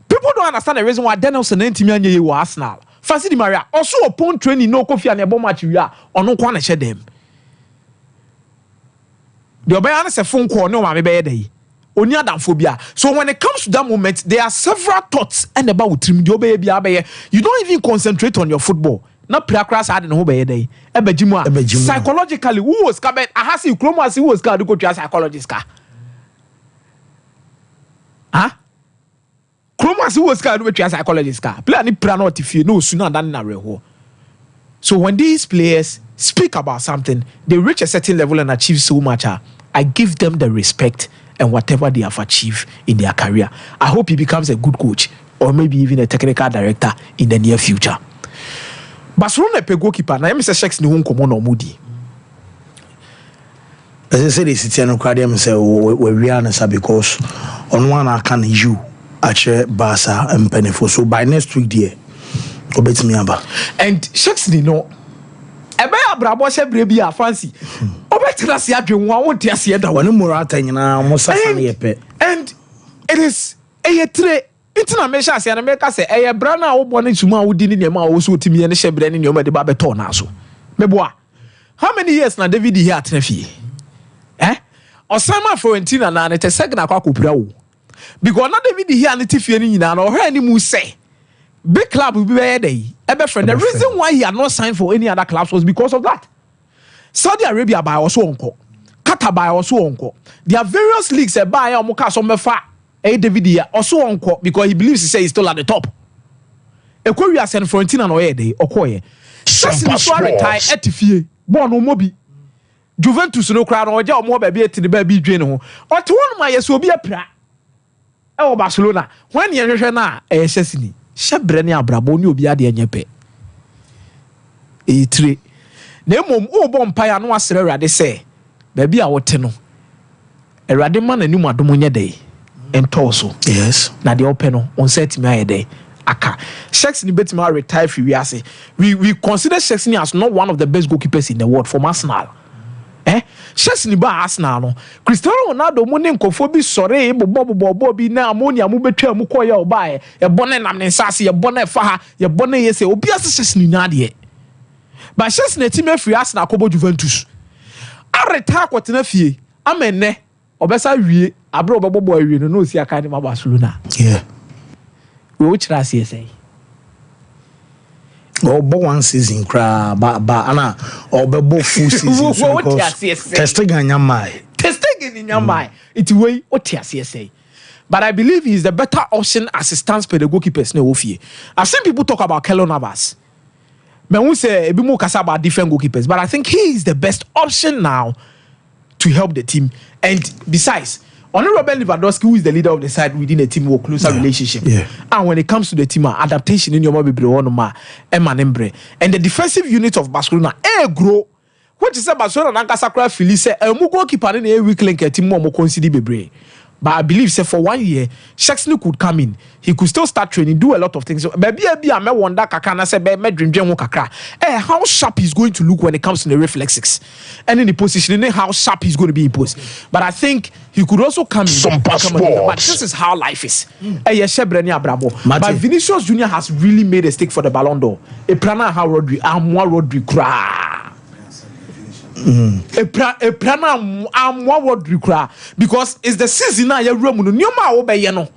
People don't understand the reason why Danielson ain't team anye you Arsenal. Fancy Di Maria also upon training no Kofi and ebo match we are on no kwana share them. The Obi answer phone call no ma me be dey. Oni adamphobia. So when it comes to that moment, there are several thoughts and about trim you don't even concentrate on your football. Not pre-crass had no be day. Psychologically, who was cabin? I have seen Chromas who was got to go to a psychologist car. Huh? Chromas who was got to go to a psychologist car. Play any planot if you know sooner than in a real. So when these players speak about something, they reach a certain level and achieve so much. I give them the respect and whatever they have achieved in their career. I hope he becomes a good coach or maybe even a technical director in the near future. Barcelona pe goalkeeper na Mr. Sheks ni hun komo no mudi. As I said, it's no crowd them say we are because on one I can you actually Barca and Penefo. So by next week there, obet me aba. And Sheks ni no ebe abrabo se brebi a fancy. Obetina se adwen wa won tia se da woni morata nyina mo sasa ne yepe. And it is a tre itina me sha se na me ka se eye bra na wo bone tuma wo di ni nema wo so timi ne shebre ne nema de ba beto na so. Meboa. How many years na David here atena fie? Osama Florentina na ne te segna kwa kopura wo. Because na David here ne tifie ni nyina na o hwa ni mu say big club will be there. The reason why he had not signed for any other clubs was because of that. Saudi Arabia by also uncle. Qatar by also uncle. There are various leagues that buy Omuka Sommefa David here also uncle because he believes he's still at the top. Equaria San Florentina no day Okoye. Sompa Sports. Etifie. Born no mobi. Juventus no crowd or ja more baby to the baby drain ho. Or to one my yes will be a pra. Oh Barcelona. When you na Chesney. Shebrene abrabo ni obi ade enyepe etire na emom obo mpaya no asere awrade se ba bia wote no awrade ma na nimu adom nye dey entoso yes na de ope no on set me ayede aka Sheks ni betima retire free we ase we consider Sheks ni as not one of the best goalkeepers in the world from Arsenal. Sheks ni ba Arsenal no Cristiano Ronaldo mo ne nkofo bi sore bobo bi na ammonia mo betwa mu koye obae e bone nam ne nsase e bone fa ha e bone yese obi ase Sheks ni na de ba Sheks na team free Arsenal kobo Juventus areta kwotena fie amenne obesa wie abro obebobo awie no osi aka ni ma Barcelona we wo kira ase sei Obo one season cra ba ana obebo full season so testing nyamai it way otiase say. But I believe he is the better option as it stands for the goalkeepers na ofie. I've seen people talk about Keylor Navas. Me who say ebi mo kasa about different goalkeepers, but I think he is the best option now to help the team. And besides, only Robert Lewandowski, who is the leader of the side within a team, will closer relationship. Yeah. And when it comes to the team, adaptation in your mobile and the defensive unit of Barcelona, grow. What is Barcelona and Casacra Felice, a goalkeeper in a weak link a team more consider bebre. But I believe say for 1 year, Sheks could come in. He could still start training, do a lot of things. Maybe I may wonder kakana say be dream kakra. How sharp he's going to look when it comes to the reflexes. And in the positioning, how sharp he's going to be imposed. But I think he could also come in. Sompa Sports. But this is how life is. But Vinicius Junior has really made a stick for the Ballon d'Or. A plana how Rodri, Rodri cry. Because it's the season now you're room no obey no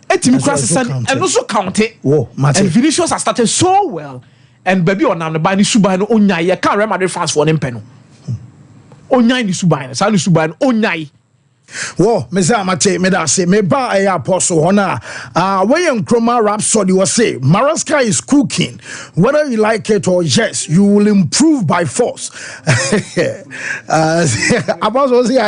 etimi cross and also count it. And Vinicius has started so well and baby on am the buy ni suban no onya ye can Real Madrid fans for them pen no onya ni suban sa ni suban onya. Whoa, Mesa Mate, Medase, Meba a apostle honor. When Chroma Rhapsody was say, Maraska is cooking. Whether you like it or yes, you will improve by force. Apostle was here.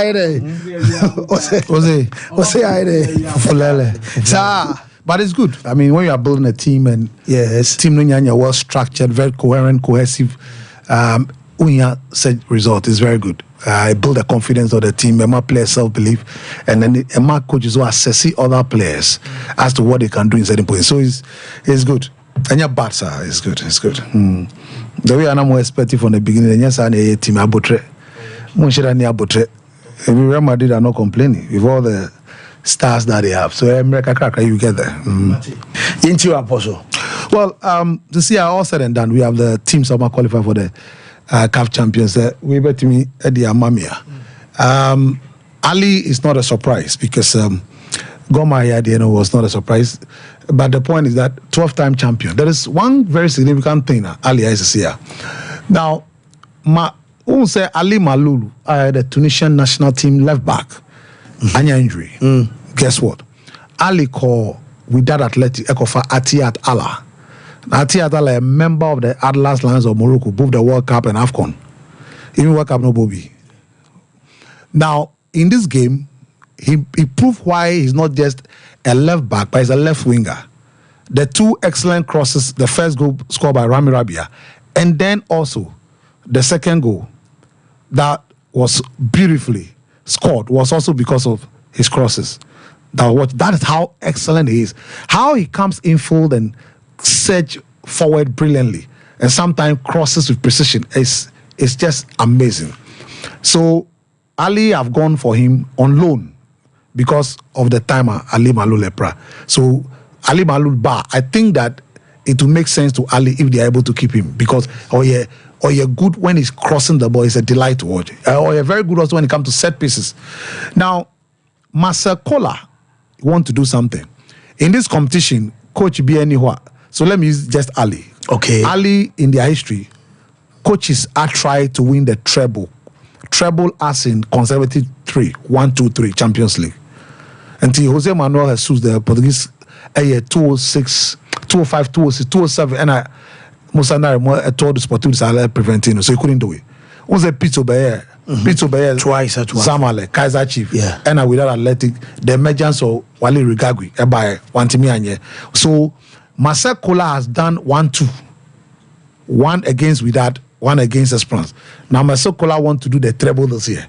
Fulele. Sa But it's good. I mean, when you are building a team and team well structured, very coherent, cohesive, when you set result is very good. It build the confidence of the team, and my players self-belief, and then my coaches will assess other players as to what they can do in certain positions. So it's good. And your bad, sir, it's good. It's good. The way I'm more expecting from the beginning, yes, I need a team abotre. Real Madrid are not complaining with all the stars that they have. So America, you get there. Into Apostle. Well, to see all said and done, we have the team Sompa qualify for the CAF Champions. We bet me Eddie Amamia. Ali is not a surprise because Goma here was not a surprise. But the point is that 12-time champion. There is one very significant thing Ali is here. Now, who say Ali Malulu, the Tunisian national team left back, Anya injury. Guess what? Ali called with that athletic Ekofa Atiyat Allah. Atiyat Allah, a member of the Atlas Lions of Morocco, both the World Cup and AFCON. Even World Cup no Bobby. Now, in this game, he proved why he's not just a left back, but he's a left winger. The two excellent crosses, the first goal scored by Rami Rabia, and then also the second goal that was beautifully scored was also because of his crosses. That is how excellent he is. How he comes in full and surge forward brilliantly, and sometimes crosses with precision is just amazing. So Ali have gone for him on loan because of the timer Ali Malul Lepra. So Ali Malul Ba, I think that it will make sense to Ali if they are able to keep him because you're good when he's crossing the ball. It's a delight to watch. Or you're very good also when it comes to set pieces. Now, Marcel Kola want to do something. In this competition, coach be anywhere. So let me use just Ali. Okay. Ali, in their history, coaches are trying to win the treble. Treble as in consecutive 1, 2, 3 Champions League. Until Jose Manuel Jesus, the Portuguese, 206, 205, 206, 207, and Musanari told the Sporting preventing, so he couldn't do it. Was a Pito Bayer, twice, Zamale, Kaiser Chief, yeah, and with that athletic, the emergence of Wale Rigagui, by Wantimianye. So Marcel Kola has done 1-2, one against Wydad, one against Esperance. Now Marcel Kola want to do the treble this year.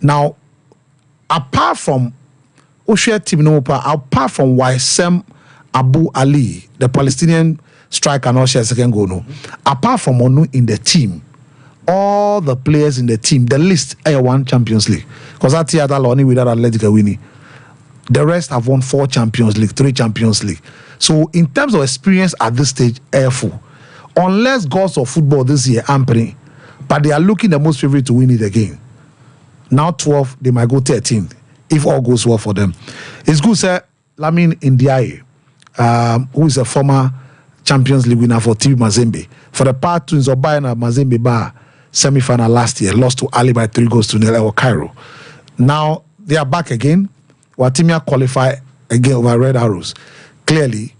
Now, apart from Oshia Timnopa, apart from Waisem Abu Ali, the Palestinian striker, and Oshia second goal, no. Apart from Onu in the team, all the players in the team, the list are won Champions League. Because that year, only without Atletico winning. The rest have won 4 Champions League, 3 Champions League. So in terms of experience at this stage, full. Unless gods of football this year, Ampere, but they are looking the most favorite to win it again. Now 12, they might go 13 if all goes well for them. It's good, sir. Lamin Ndiaye, who is a former Champions League winner for TV Mazembe. For the part twins of Bayern Mazembe Bar semi-final last year, lost to Ali by 3-0 or Cairo. Now they are back again. Watimia qualify again over Red Arrows. Clearly,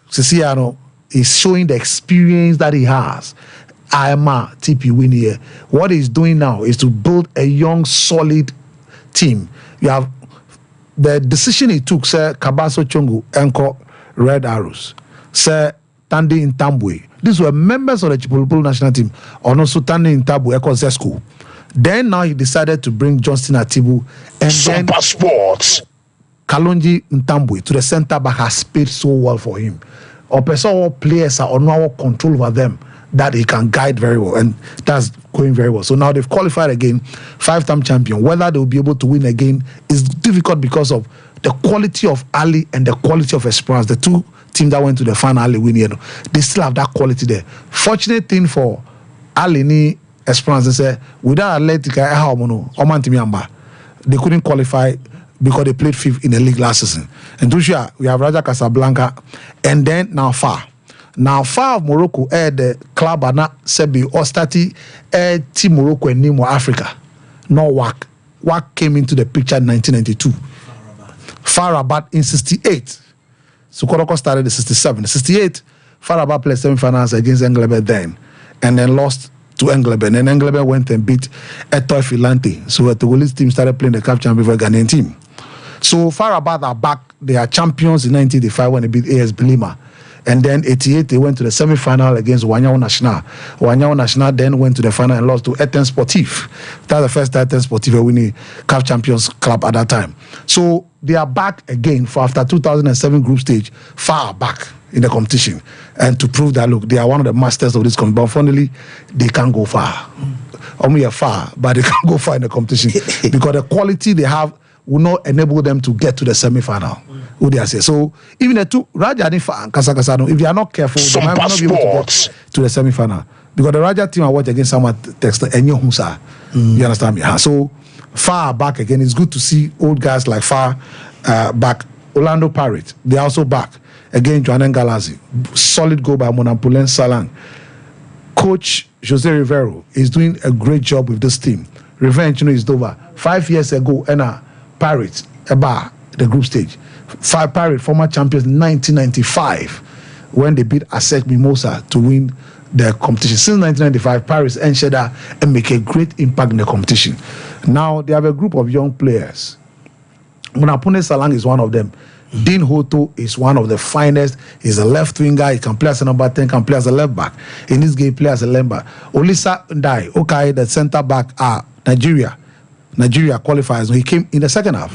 Siciano is showing the experience that he has. IMA TP win here. What he's doing now is to build a young, solid team. You have the decision he took, Sir Kabaso Chongu, Enko, Red Arrows, Sir Tandi Intambwe. These were members of the Chipolopolo national team, or also Tandi Intambwe, Eko Zesco. Then now he decided to bring Johnston Atibu and Sompa Sports. Kalonji Ntambwe to the center back has paid so well for him. Or person players are on our control over them that he can guide very well, and that's going very well. So now they've qualified again, 5-time champion. Whether they will be able to win again is difficult because of the quality of Ali and the quality of Esperance. The two teams that went to the final Ali win, they still have that quality there. Fortunate thing for Ali ni Esperance, they say without Atletica, they couldn't qualify because they played 5th in the league last season. And Tunisia, we have Raja Casablanca, and then now FAR. Now FAR of Morocco, the club Ana Sebi or Stati, Team Morocco and Nemo Africa. No WAC. WAC came into the picture in 1992. FAR Rabat in 68. So Koroko started in 67. 68, FAR Rabat played semi-finals against Englebe then, and then lost to Englebe. And then Englebe went and beat Etoile Filante. So the Togolese team started playing the CAF Champions League Ghanaian team. So FAR Rabat are back they are champions in 1985 when they beat AS Bilima. And then 88, they went to the semi-final against Wanyao National. Wanyao National then went to the final and lost to Eten Sportif. That's the first time Eten Sportif winning CAF Champions Club at that time. So they are back again for after 2007 group stage, far back in the competition. And to prove that, look, they are one of the masters of this competition. But unfortunately, they can't go far. Only far, but they can't go far in the competition. Because the quality they have will not enable them to get to the semi-final. Who they are say. So even the two Raja and Kasakasano, if they are not careful, they might not be able to get to the semi-final. Because the Raja team I watch against someone text Enyo Husa. You understand me? So far back again, it's good to see old guys like far back. Orlando Pirates, they are also back. Again, Joanen Galazi. Solid goal by Monampulen Salang. Coach Jose Rivero is doing a great job with this team. Revenge, is over. 5 years ago, Pirates, the group stage. Pirates, former champions in 1995, when they beat Asec Mimosa to win the competition. Since 1995, Pirates ensured that and make a great impact in the competition. Now they have a group of young players. Munapune Salang is one of them. Dean Hoto is one of the finest. He's a left winger. He can play as a number 10, can play as a left back. In this game, play as a left back. Olisa Ndai, okay, the center back are Nigeria qualifiers. He came in the second half.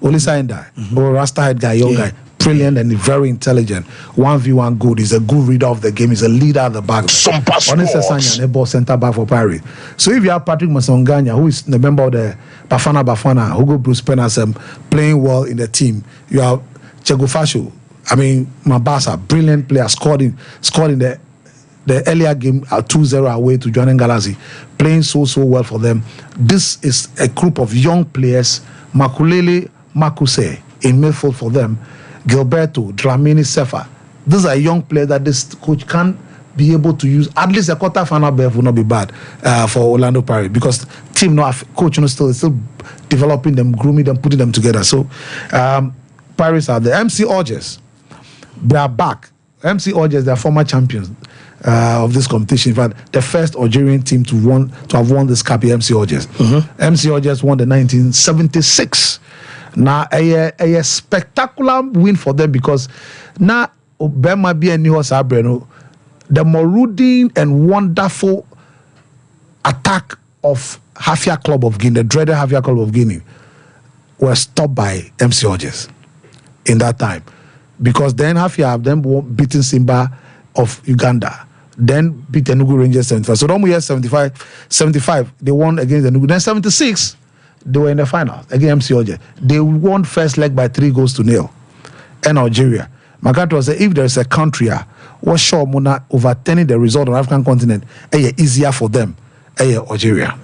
Olisa Ndai, or Rasta head guy, young guy, brilliant and very intelligent. 1v1 good. He's a good reader of the game. He's a leader at the back. Sompa Sports. A ball center back for Pirates. So if you have Patrick Masonganya, who is the member of the Bafana, Hugo Bruce Penasem, playing well in the team, you have Chego Fasho, Mabasa, brilliant player, scored in the earlier game 2-0 away to Joanen Galazi, playing so well for them. This is a group of young players. Makulele Makuse in midfield for them. Gilberto, Dlamini Sefa. These are young players that this coach can be able to use. At least a quarter-final berth will not be bad for Orlando Pirates, because team coach still developing them, grooming them, putting them together. So Pirates are the MC Orges. They are back. MC Orges, they are former champions of this competition. In fact, the first Algerian team to have won this cup is MC Orges. MC Orges won the 1976. Now a spectacular win for them, because now Obama be a new Sabreno, the marauding and wonderful attack of Hafia Club of Guinea, the dreaded Hafia Club of Guinea, were stopped by MC Orges in that time. Because then Hafia have them beaten Simba of Uganda, then beat the Enugu Rangers 75. So don't we have 75, they won against the Enugu. Then 76, they were in the final against MC Orges. They won first leg by 3-0 and Algeria. Magato said, if there is a country what's sure Mona overturning the result on the African continent, easier for them, Algeria.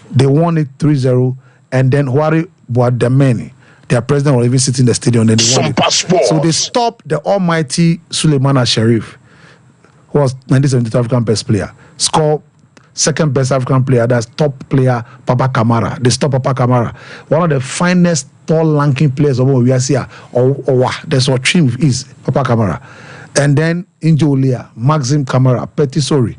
They won it 3-0, and then Houari Bouadameni, their president, was even sitting in the stadium, and they won it. So they stopped the almighty Suleimana Sharif, who was 1972 African best player, scored second best African player, that's top player Papa Kamara. They stopped Papa Kamara, one of the finest tall lanky players of what we are here, or that's what team is, Papa Kamara. And then Injolia, Maxim Kamara, Petit Sori,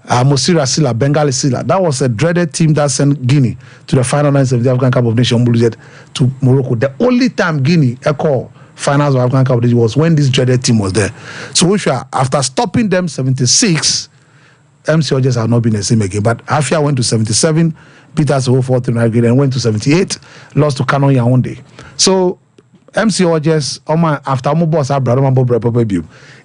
Mosira Silla, Bengali Silla. That was a dreaded team that sent Guinea to the final 1970 African Cup of Nations to Morocco. The only time Guinea echo finals of African Cup of Nations was when this dreaded team was there. So after stopping them 76, MC Orges have not been the same again. But Afia went to 77, beat us 4-3 grade, and went to 78, lost to Canon Yaoundé. So MC Orges, after Boss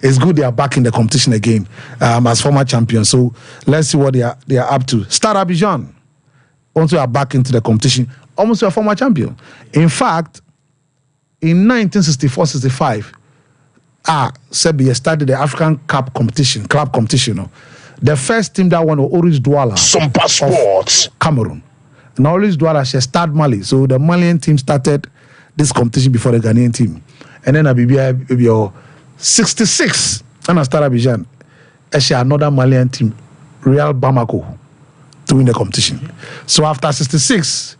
it's good they are back in the competition again as former champions. So let's see what they are up to. Stade Abidjan also are back into the competition, almost a former champion. In fact, in 1964-65, Serbia started the African Cup competition, club competition. The first team that won was Oris Douala Sompa Sports of Cameroon. Now Oris Douala, she started Mali. So the Malian team started this competition before the Ghanaian team. And then Abibia 66, and I started Abidjan. Actually, another Malian team, Real Bamako, to win the competition. So after 66,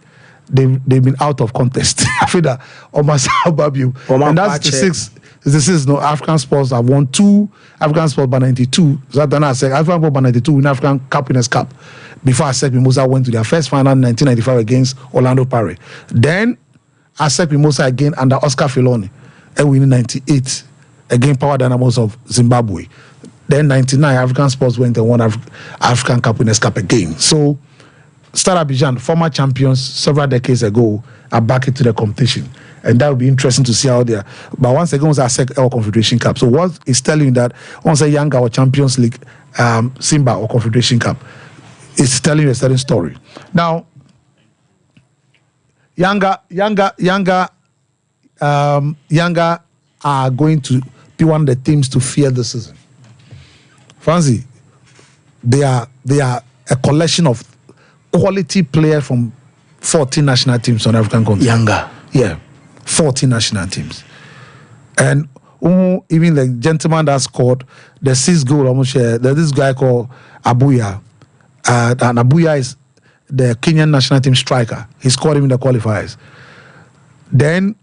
they've been out of contest. I feel that almost Babu. And that's 66. This is no African sports have won 2 African sports by 92. Zadana said African sports by 92 win African Cup Winners' Cup. Before ASEC Mimosa went to their first final in 1995 against Orlando Pirates. Then ASEC Mimosa again under Oscar Filoni and winning 98 against Power Dynamos of Zimbabwe. Then 99, African Sports went and won African Cup Winners' Cup again. So, Stade Abidjan, former champions several decades ago, are back into the competition. And that would be interesting to see how they are. But once again, it's our Confederation Cup. So what is telling you that once a Yanga or Champions League, Simba or Confederation Cup, it's telling you a certain story. Now, Yanga are going to be one of the teams to fear this season. Francie, they are a collection of quality players from 14 national teams on African continent. Yanga. Yeah, 14 national teams. And even the gentleman that scored the 6th goal, almost there's this guy called Abuya. And Abuya is the Kenyan national team striker. He scored him in the qualifiers. Then,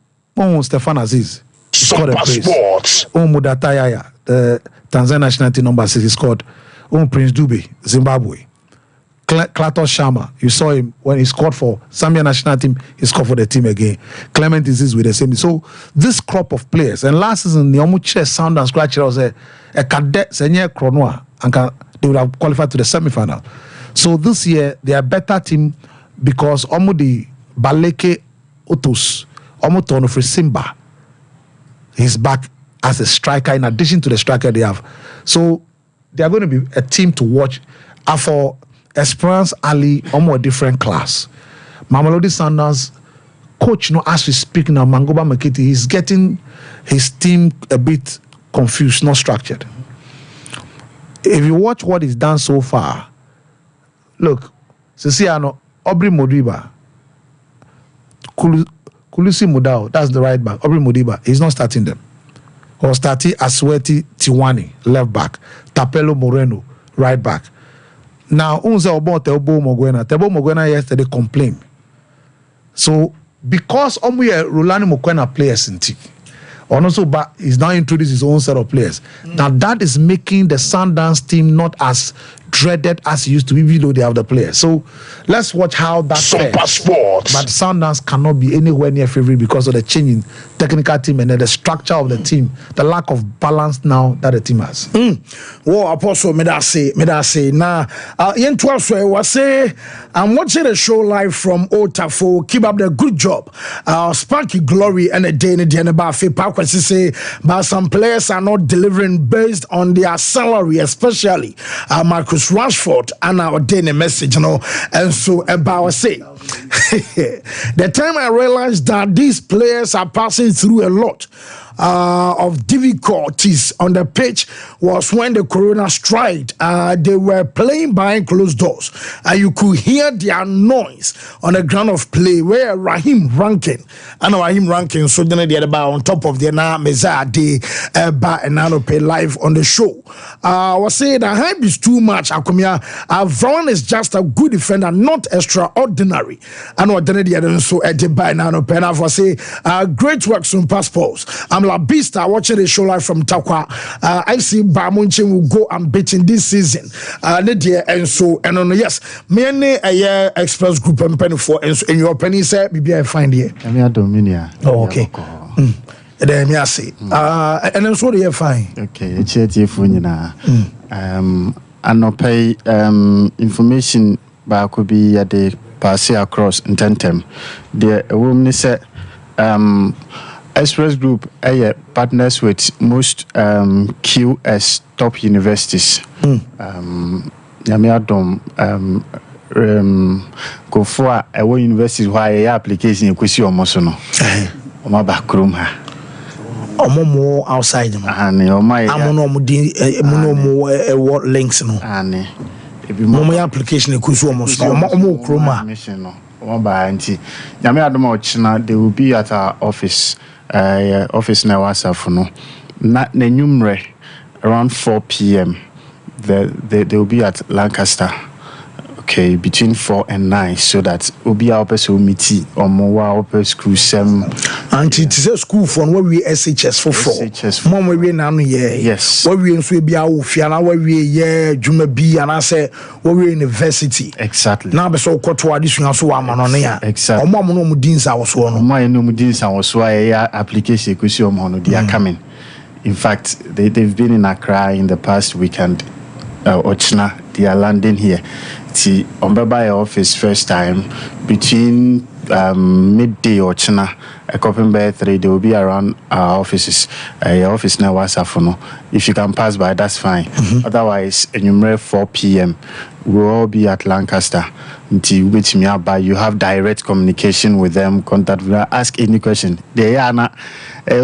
Stefan Aziz scored a brace. Mudatayaya, the Tanzania national team number 6, he scored. Prince Dube, Zimbabwe. Klatos Sharma, you saw him when he scored for Zambia national team, he scored for the team again. Clement is with the same. So this crop of players, and last season, the Omuche Sound and Scratch was a cadet, senior Kronoa, and they would have qualified to the semi-final. So this year, they are a better team because Omudi Baleke Otus, Omotono Simba, he's back as a striker in addition to the striker they have. So they are going to be a team to watch. For Esperance Ali, almost a different class. Mamelodi Sundowns coach, as we speak now, Mangoba Makiti, he's getting his team a bit confused, not structured. If you watch what he's done so far, look, Sisiano, Aubrey Modiba, Kulusi Mudao, that's the right back. Aubrey Modiba, he's not starting them. Or starting Asweti Tiwani, left back. Tapelo Moreno, right back. Now, Unze Obo Tebo Mogwena yesterday complained. So, because Rolani Mokwena players in team, and also but he's now introduced his own set of players. Now that is making the Sundowns team not as dreaded as it used to be, even though they have the players. So let's watch how that Sompa Sports. But Sundowns cannot be anywhere near favorite because of the change in technical team and then the structure of the team, the lack of balance now that the team has. Well, Apostle, may I say now, I'm watching the show live from Otafo. Keep up the good job. Sparky Glory and a day in the about say, but some players are not delivering based on their salary, especially Marcus Rashford and our daily message, and so about say the time I realized that these players are passing through a lot of difficulties on the pitch was when the corona struck. They were playing behind closed doors, and you could hear their noise on the ground of play where Raheem Rankin so then they had on top of the now Meza day and now pay live on the show. I was saying the hype is too much. Varane is just a good defender, not extraordinary. And what then the so at the by now pay. I was say great work some passports. I'm La Bista watching the show live from Takwa. I see Bamunche will go unbeaten this season. And so yes, many a year express group and penny for and your penny said maybe I find here. Oh, okay. Then I say and then so they fine. Okay, it's and pay information back could be at the pass across in Tentem. The woman said Express Group partners with most QS top universities. Yamiadom go for a university why application you could see almost no. My back room more outside and my what links no and my application you could see almost more chroma they will be at our office office now WhatsApp not the around 4 p.m. They will be at Lancaster. Okay, between 4 and 9, so that obi a opes meet or more opes school sem. And it is a school for where we SHS for 4. Mom we na no ye. Yes. Where we nso bia wo fiana where we ye dwuma bi and I say where we university. Exactly. Now be so kwoto adesua so wa no ya. Exactly. Omo no mu dinsa wo so no. Omo no mu dinsa wo so application kusi omo no they are coming. In fact, they've been in Accra in the past weekend. Ochna, they are landing here. See, on by office first time between midday Ochna, a coping by 3, they will be around our offices. Your office now was no. If you can pass by, that's fine. Otherwise, enumerate 4 p.m. We'll all be at Lancaster. Until which me by you have direct communication with them, contact with them, ask any question. They are not they are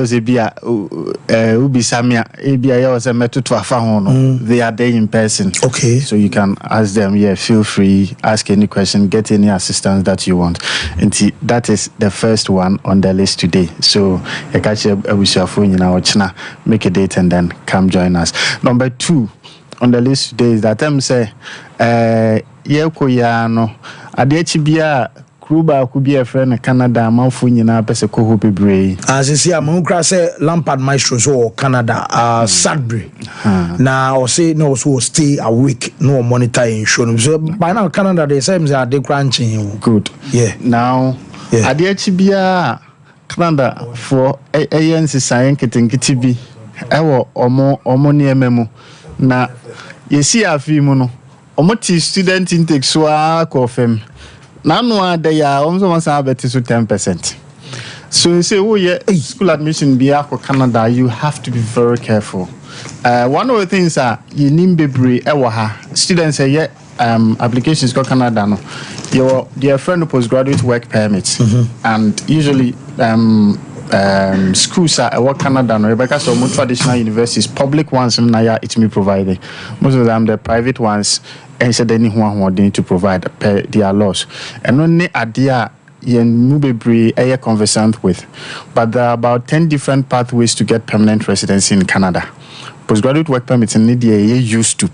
there in person. Okay. So you can ask them, feel free, ask any question, get any assistance that you want. And that is the first one on the list today. So you catch a phone in our channel, make a date and then come join us. Number 2 on the list today is that I'm say Yekoyano Adechibia Kruba could be a friend of Canada, Malfuina, Pesako Bebre. As you see, I'm going to say Lampard Maestros or Canada, Sudbury. Now, or say no, so stay a week, no monitor insurance. So by now, Canada, they say they're crunching. Good. Yeah. Now, Adechibia Canada for ANC Science Kitibi. Ewo omo niememu na yesi afimu no student intake so akofem na no ade ya omso masa beti so 10%. So you say school admission be akọ Canada, you have to be very careful. One of the things you need bebre ewo ha students say applications go Canada no your friend postgraduate work permit and usually schools are what Canada no because some traditional universities public ones na it me provided most of them the private ones and said anyone who need to provide per their laws and only idea yen bebre are conversant with but there are about 10 different pathways to get permanent residency in Canada. Postgraduate work permits in India used to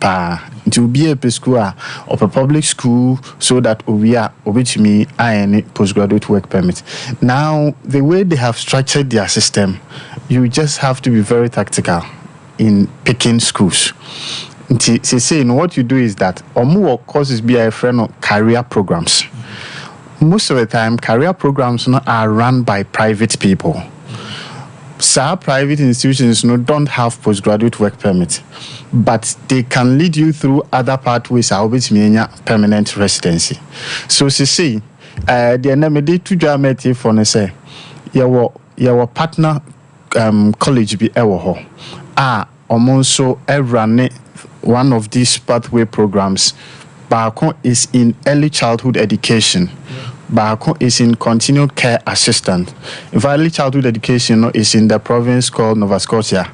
be a school or a public school so that we are me any postgraduate work permit. Now the way they have structured their system, you just have to be very tactical in picking schools. Saying what you do is that or more courses be a friend of career programs. Most of the time career programs are run by private people. Some private institutions don't have postgraduate work permit, but they can lead you through other pathways which mean permanent residency. So see, the name to Germany for say your partner college be ewo also run one of these pathway programs. Bako is in early childhood education. Bako is in continued care assistant. In fact, early childhood education is in the province called Nova Scotia.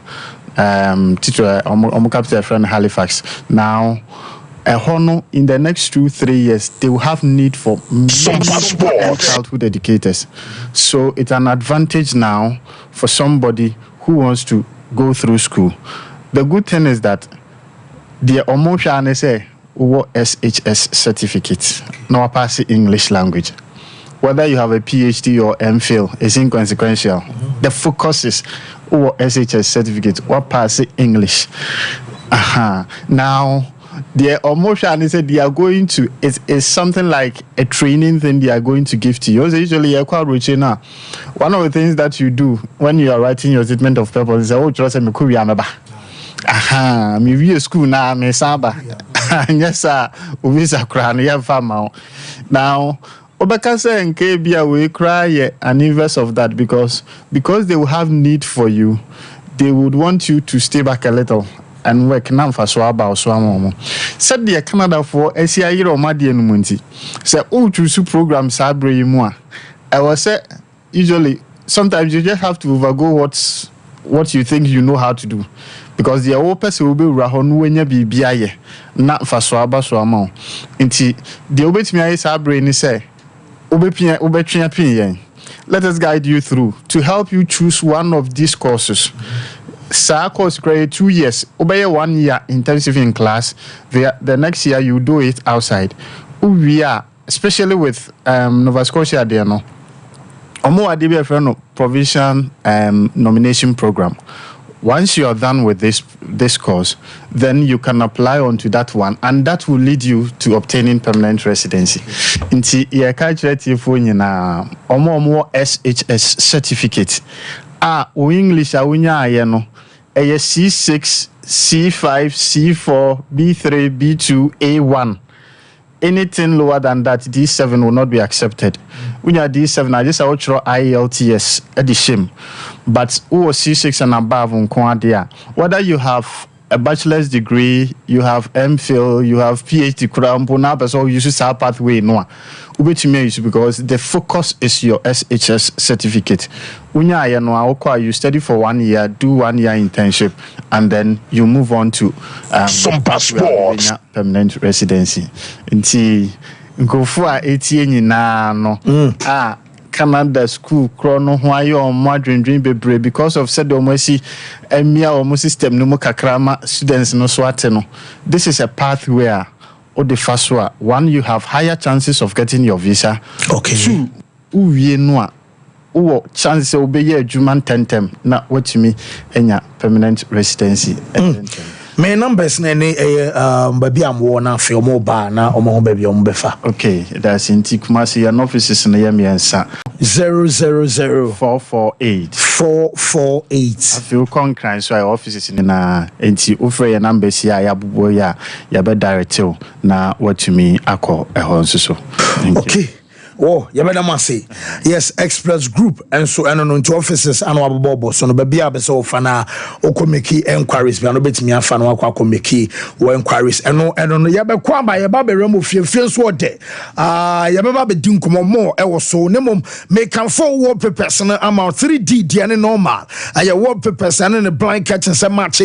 Capital friend Halifax. Now, in the next 2-3 years, they will have need for childhood educators. So it's an advantage now for somebody who wants to go through school. The good thing is that the Omosha say SHS certificate, no pass English language. Whether you have a PhD or MPhil is inconsequential. The focus is SHS certificate, what pass English. Now, the emotion said they are going to, it's something like a training thing they are going to give to you. Usually, one of the things that you do when you are writing your statement of purpose is, me view school now, me saba. Yes, sir. Uvisa crown, yeah, farmer. Now, Obakasa and Kebia will cry an inverse of that because they will have need for you. They would want you to stay back a little and work now for Swaba or Swamo. Said the Canada for SCI or Madian Munti. Say, to programs Sabre moi. I was say, usually, sometimes you just have to overgo what you think you know how to do. Because the opus will be Rahon when you be BIA, not for Swaba Swamo. Inti, the obet me is our brain say, let us guide you through to help you choose one of these courses. Sa course grade 2 years, obey 1 year intensive in class. The next year you do it outside. we are, especially with Nova Scotia there no. Omo adibe friend provision nomination program. Once you are done with this course, then you can apply onto that one, and that will lead you to obtaining permanent residency. Inti ye ka chete fo nyina omo SHS certificate. O English a unya aye no eye C6, C5, C4, B3, B2, A1. Anything lower than that, D7 will not be accepted. When you are D7, I just outro IELTS at the shame. But who C6 and above on whether you have a bachelor's degree, you have MPhil, you have PhD, so you use our pathway no. Because the focus is your SHS certificate. When you study for 1 year, do 1 year internship, and then you move on to Sompa Sports permanent residency. Until go for 18 no. Canada school chrono why your modern dream be because of said almost system no more kakrama students no swateno. This is a path where the first one you have higher chances of getting your visa. Okay. Two, chances will be a Juman tentem na what you mean enya permanent residency. My numbers nene baby am wona fe omo ba na omo baby omo befa. Okay, that's in Tikumasi and offices in the Yamiansa 0004448. I feel concurrent so offices in na enti offer your numbers here ya bubo ya be direct na what you mean akọ ehon so. Okay. Oh, you better must say yes. Express Group and so and on to offices and our bobo so no baby abeso fana okomeki enquiries be no betimi afa no akwa komeki wo enquiries eno no ya be kwa ba ya ba be remo fie so de ya be ba be din komo mo e wo so ne mom make can for wallpapers na amount 3D dia ne normal ya wallpapers and ne blank catch and match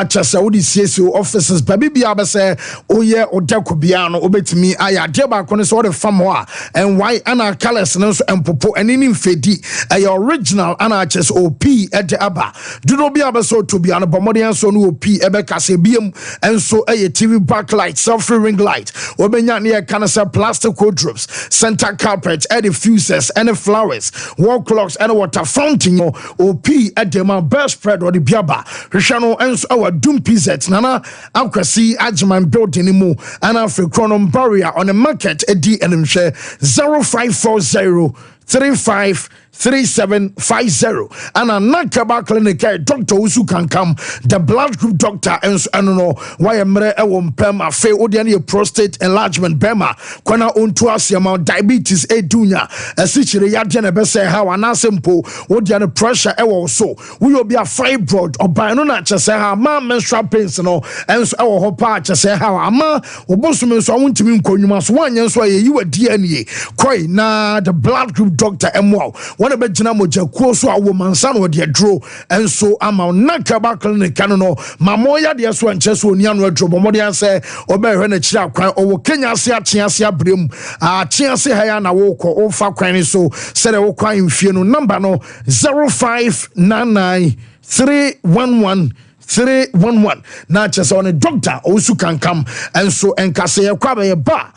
chasa wo di CSO offices baby bia be say oye odako bia no obetimi aya de ba ko ne so the fam ho and ana colors no so empopo enini mfedi original ana chess OP ede aba do no be abeso to be an bomodian so no OP ebe kase biem enso TV backlight self ring light obenya ne kana say plastic wardrobes center carpet diffusers and flowers wall clocks and water fountain OP ede ma best spread or the biaba hwehwe no enso our doom pz nana akwasi agman building mu ana Africronum barrier on the market edi enimhwe 0540353750 and a Nakaba clinic Dr. Usu can come the blood group doctor and no why emre ewom pem afa odiane prostate enlargement bema kwana onto asiama diabetes edunya asichire yade na be say how anasempo odiane pressure ewo so we obi a fibroid oban no na chese ha ma menstrual pains no enso ewo ho pa chese ha ama obosum so wontimi nkonnwuma so wanye so ayi wadi anie koi na the blood group doctor emwo one be gina moja kuo so awo mansa no de adro enso ama Nakaba clinic no mamoya de so anche so oni anu adro bomode anse obehwe na kira kwan owo Kenya ase achiase abrem achiase ha ya na wo ko ofa kwan so sere wo kwan mfie no number no 0599311311 na chese on a doctor also can come and so enkase ye kwa be ba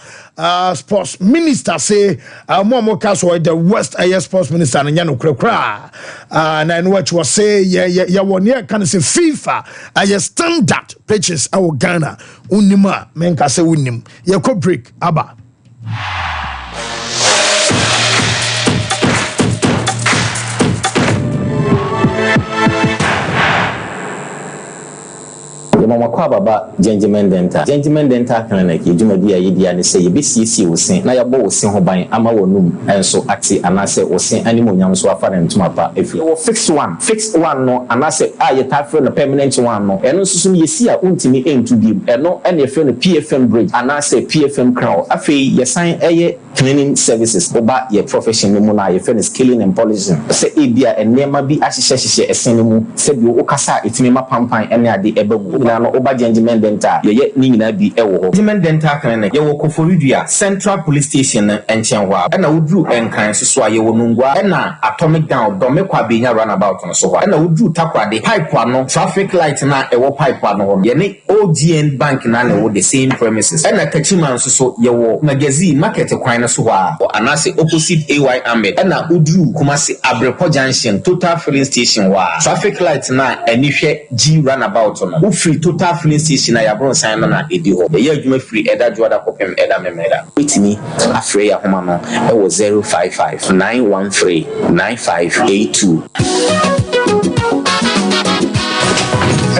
sports minister say mo kaso the west sports minister na no krakra na no what was say ya won here can say FIFA standard pitches our Ghana unima menkase unim ye ko break aba Mama kwa baba gentleman dental clinic yedumadi ayedi ane say yebesiesi wosen na yabo wosen ho ban ama wonum enso ate anase wosen animonyam so afa na ntuma pa efi wo fixed one no anase ye tafre no permanent one no eno susu yesi a untimi entu bi eno ene efe no PFM bridge anase PFM crown afi yesan eye cleaning services oba ye profession mu na ye fe no scaling and polishing say ebia enema bi ahihye esen mu se bi wo kasa etimi ma pampan ene ade ebagu na no oba Gentleman Dental ye ni nyina bi ewo ho Gentleman Dental Clinic ye wo Koforidua Central Police Station enchen ho na wodru enkan so a ye wo nungwa na Atomic Down dome kwa benya runabout no so ho na wodru takwade pipe ano traffic light na ewo pipe ano ho ye ne OGN Bank na wo the same premises na Kachiman so ye wo magazine market kwan no so ho anase opposite AY Ahmed na wodru Kumasi Abrepo Junction Total Filling Station wa traffic light na anihwe G runabout no wo free Total Filling Station na ya bron sign na edi ho ye adwuma free eda joada kopem eda memeda witimi afre ya homa no e wo 055 913 9582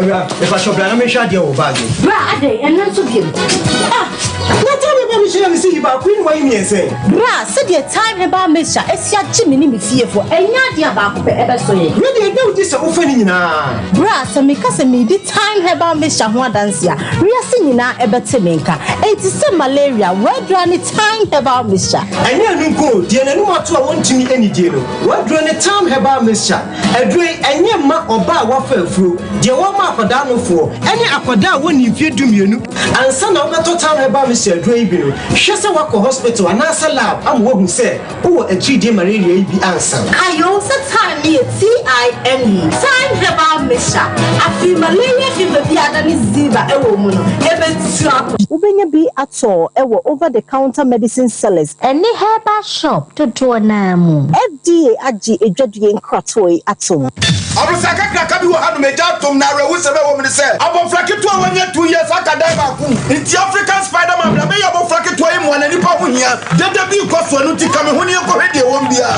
if I shop like me shade o bag bra ade enen so biem na tell me about me see you ba queen why me say bra said the time about me sha esia gimi ni me fie for enya dia ba ko pe ebe so ye me dey do this o fa ni nyina bra se me ka se me di time about me sha ho adanse a riase nyina ebe te me nka enti se malaria wadra ni time about me sha enya nu ko die na nu mato a wontimi eni die no wadra ni time about me sha edwe enye ma oba wa fa afuro die wo ma akoda no fo ene akoda woni fie dumienu ansa na obeto time about me sha edwe bi no hwese wako hospital anasa lab am wo hu se wo achidi malaria yi bi ansa ayo se time ni TIME time about me sha afi malaria fi be ada ni ziba ewo mu no ebe tua ubenya bi ato ewo over the counter medicine sellers any herbal shop to do na mu FDA agi edwadue nkratoi ato Obusaka kraka bi wo hanu meja tom na rewu sebe wo mi se abofra keto a wanya 2 years akadai ba ku nti African Spider-Man bla me ya abofra keto yi mo na nipa ho hia dede bi ko so anu ti ka me ho ni ko hwede wo mbia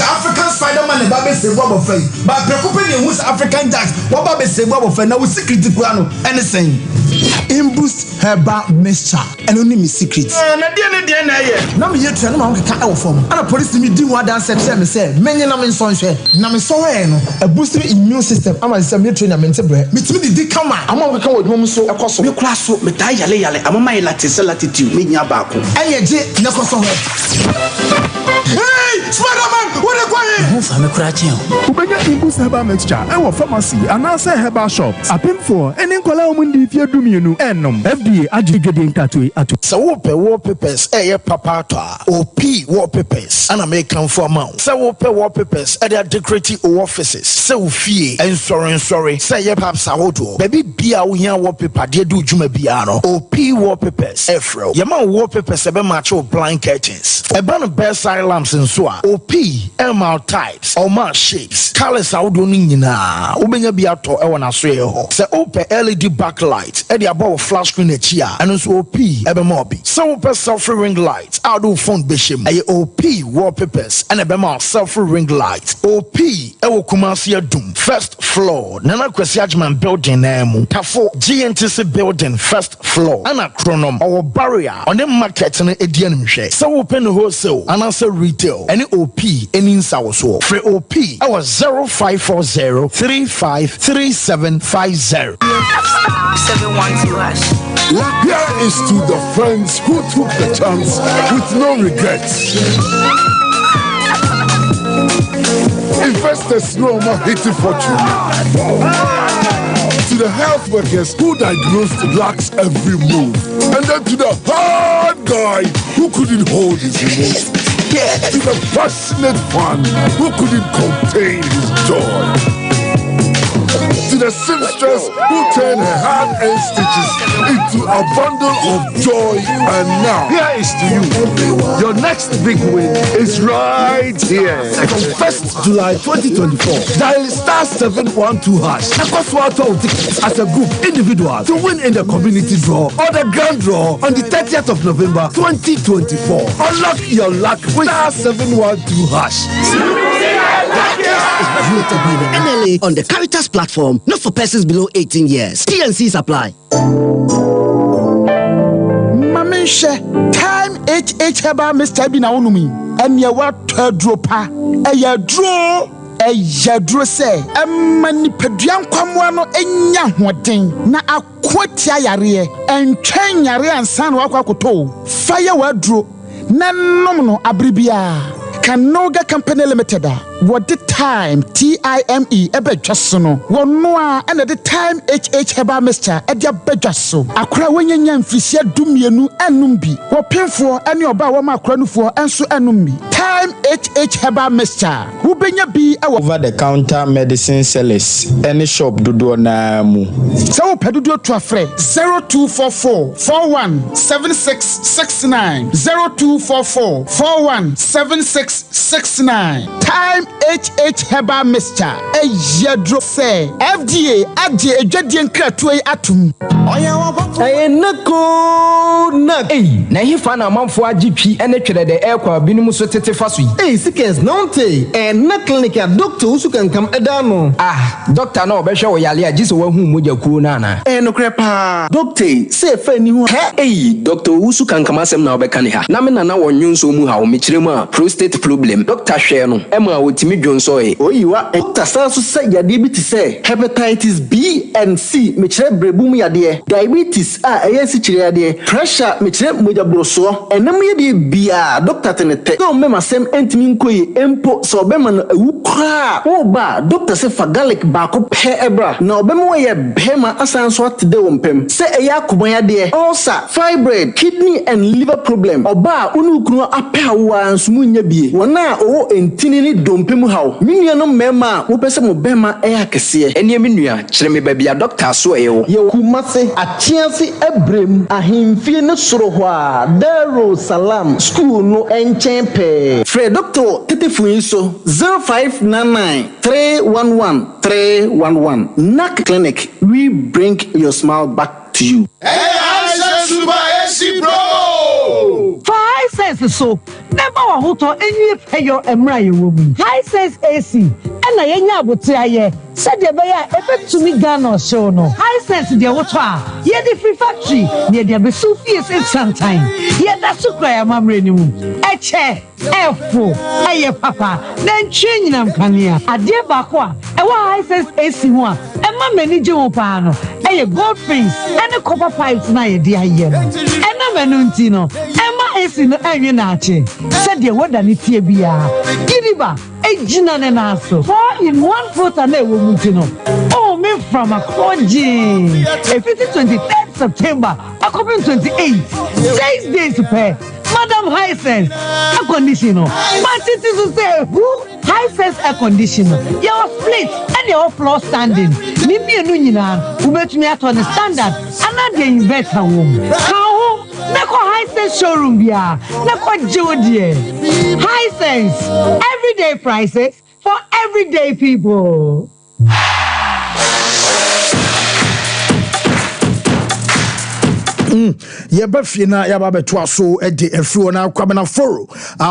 African Spider-Man ba be se bo abofra yi ba preocupe ni hu African Jacks wo ba be se bo abofra na wo secret kura no anything Imboost herbal mixture and only me secret. Na die na ye. Na me yetua na ma nkeka e wo fom. Ana police mi di ho dance say me say menye na me nso hwe. Na me so we no a boost immune system. Ama say me train na me ntebe. Me timi di kama. Ama nkeka wo dum so ekoso. Me kura so me ta yale ama my latitude me nya ba ko. Eyeje na koso ho. Hey, Spider-Man, what are you doing? Move, I'm a cratching. Ubenya Imboost herbal mixture. Our pharmacy and answer herbal shops. A pin for any color mundi if you do me no enom. FDA agitating katwe atu. So wallpapers, papa OP wallpapers. An American for amount. So wallpapers at their decorative offices. So fee and sorry. Say ye perhaps ahodo. Baby bia we here wallpaper. They do juma biano. OP wallpapers. Efro. Yama wallpapers ebe macho blind curtains. Eba bedside lamps and so OP MR types or mar shapes. Colors ahodo ni nyina. Ubenya biato ewa na so ye ho. Se OP LED backlight. Edi above flash screen echia. And also OP ebe mobi. So OP selfie ring lights. Auto phone bishim. Aye OP wallpapers. And ebe mar selfie ring lights. OP ewo Kumasi Doom. First floor. Nana Kwesi Ajman building nemu. Tafo GNTC building first floor. Ana chronom our barrier on the market na edian mhwe. So open wholesale and also retail. Any OP any nsawo so. For OP our 0540 353750. 712 Here is to the friends who took the chance with no regrets. Investors no more hitting fortune. To the health workers who diagnosed lacks every move. And then to the hard guy who couldn't hold his emotions. To the passionate fan who couldn't contain his joy. To the seamstress who turned her hand-earned stitches into a bundle of joy. And now, here is to you. Your next big win is right here. From 1st July 2024, dial *712# as a group individual to win in the community draw or the grand draw on the 30th of November 2024. Unlock your luck with *712#. Voted by the NLA on the Caritas platform, not for persons below 18 years. TNCs apply. Mamisha, time HH herbal Mr. Bina Unumi, and your what dropa, a ya draw. Yadro say, mani pedian kwamwano enya hoden na akwatia yare en twen yare ansan wakwakoto fire wadro nanom no abribia Kanoga Company Limited what the time TIME ebedwaso no wono a na the time HH Herbal Mixture edia bedwaso akra wonyanya mfisia dumienu enum bi wopemfo ene oba wo makra nufo enso enum bi time HH Herbal Mixture wo benya bi over the counter medicine sellers any shop dodo na mu so wo pedodo to afre 0244 417669 0244 417669 time HH Herbal Mixture yedro say FDA ade edwadie nkratoe atum nako nak na hifa na manfo agitwi ene twere de ekwa binum so tete faso yi sikens nonte na clinic a doctor usu kankam eda no doctor na obehwe wo yale agise wa hu moja kuo na na no krepa doctor say fa ni hu doctor usu kankam asem na obeka ne ha na me na wonwun so mu ha o mekiremu a prostate problem doctor hwe no ema otimi dwonso oyiwa doctor sanso say yade bi ti say hepatitis B and C mekire brebum yade diabetes si chire yade pressure mekire moja broso enam yade bia doctor tenete no mema sem entimi nkoyi empo so obema no ewu kra wo ba doctor say for garlic ba ko pe ebra na obema wo ye bema asanso atde wo mpem say eya akoma yade ulcer fibroid kidney and liver problem oba unu kunu apɛ wo ansumu nya bie wona o entini ni dompem hawo minua no mema wo pese mo bema eya kese ene minua kyerɛ me ba bia doctor so ewo ye kumase atiase ebrem ahemfie ne soro ho a Daro Salam school no enchen pe Fred doctor tetefun so 0599 311 311 NAC clinic we bring your smile back to you. High sense so never wa hoto enyi peyo emra ye wo mu high sense AC na yenya abote aye said de be ya efetumi Ghana show no high sense de woto a ye di free factory ne de be so fees in sometime ye da sukra ya mamre ni mu eche efo aye papa na ntwe nyinam kanea ade ba ko a e wa high sense AC ho a e ma mani je wo pa no eye gold face and copper pipes na ye di aye no e na manu nti no AC no anwe na ache said de woda ni tie bia gidiba ejina ne na so 4 in 1 photo na ewo mu no oh me from a Akroji 23rd September Akobin 28 6 days pay Madam High Sense air conditioner but it is to say who High Sense air conditioner your split and your floor standing ni mienu nyina ubetumi ato the standard and the inverter room Nako High Sense showroom bia nako jodie High Sense everyday prices for everyday people. Yebafie na yaba beto so ede efri na kwabena foro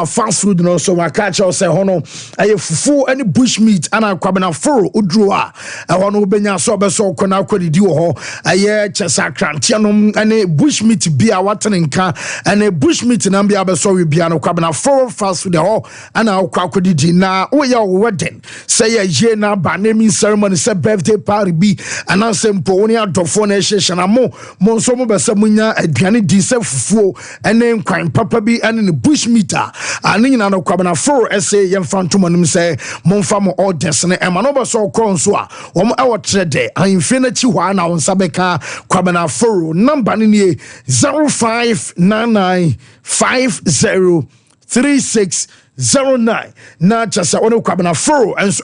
fast food no so wakacha say hono aye fufu any bush meat ana kwabena foro udru a hono benya so beso kona akwadi wo ho aye chesa krantia no any bush meat bia watenenka any bush meat na bia beso we bia no kwabena foro fast food ho ana akwadi di na wo ya wedding say ye na ba naming ceremony say birthday party bi ana sempo woni adofo na ehye na mo nso mo besa nya aduane di se fufuo ene nkwan papa bi ene ne bush meter ane nyina no kwabena foro ese yemfa ntomanum se momfa mo orders ne ema no beso kro nso a wo mo ewo trede ahemfie na chi hwa na wonsa beka kwabena foro number ne nie 0599503609 na chasa ono kwabena foro enso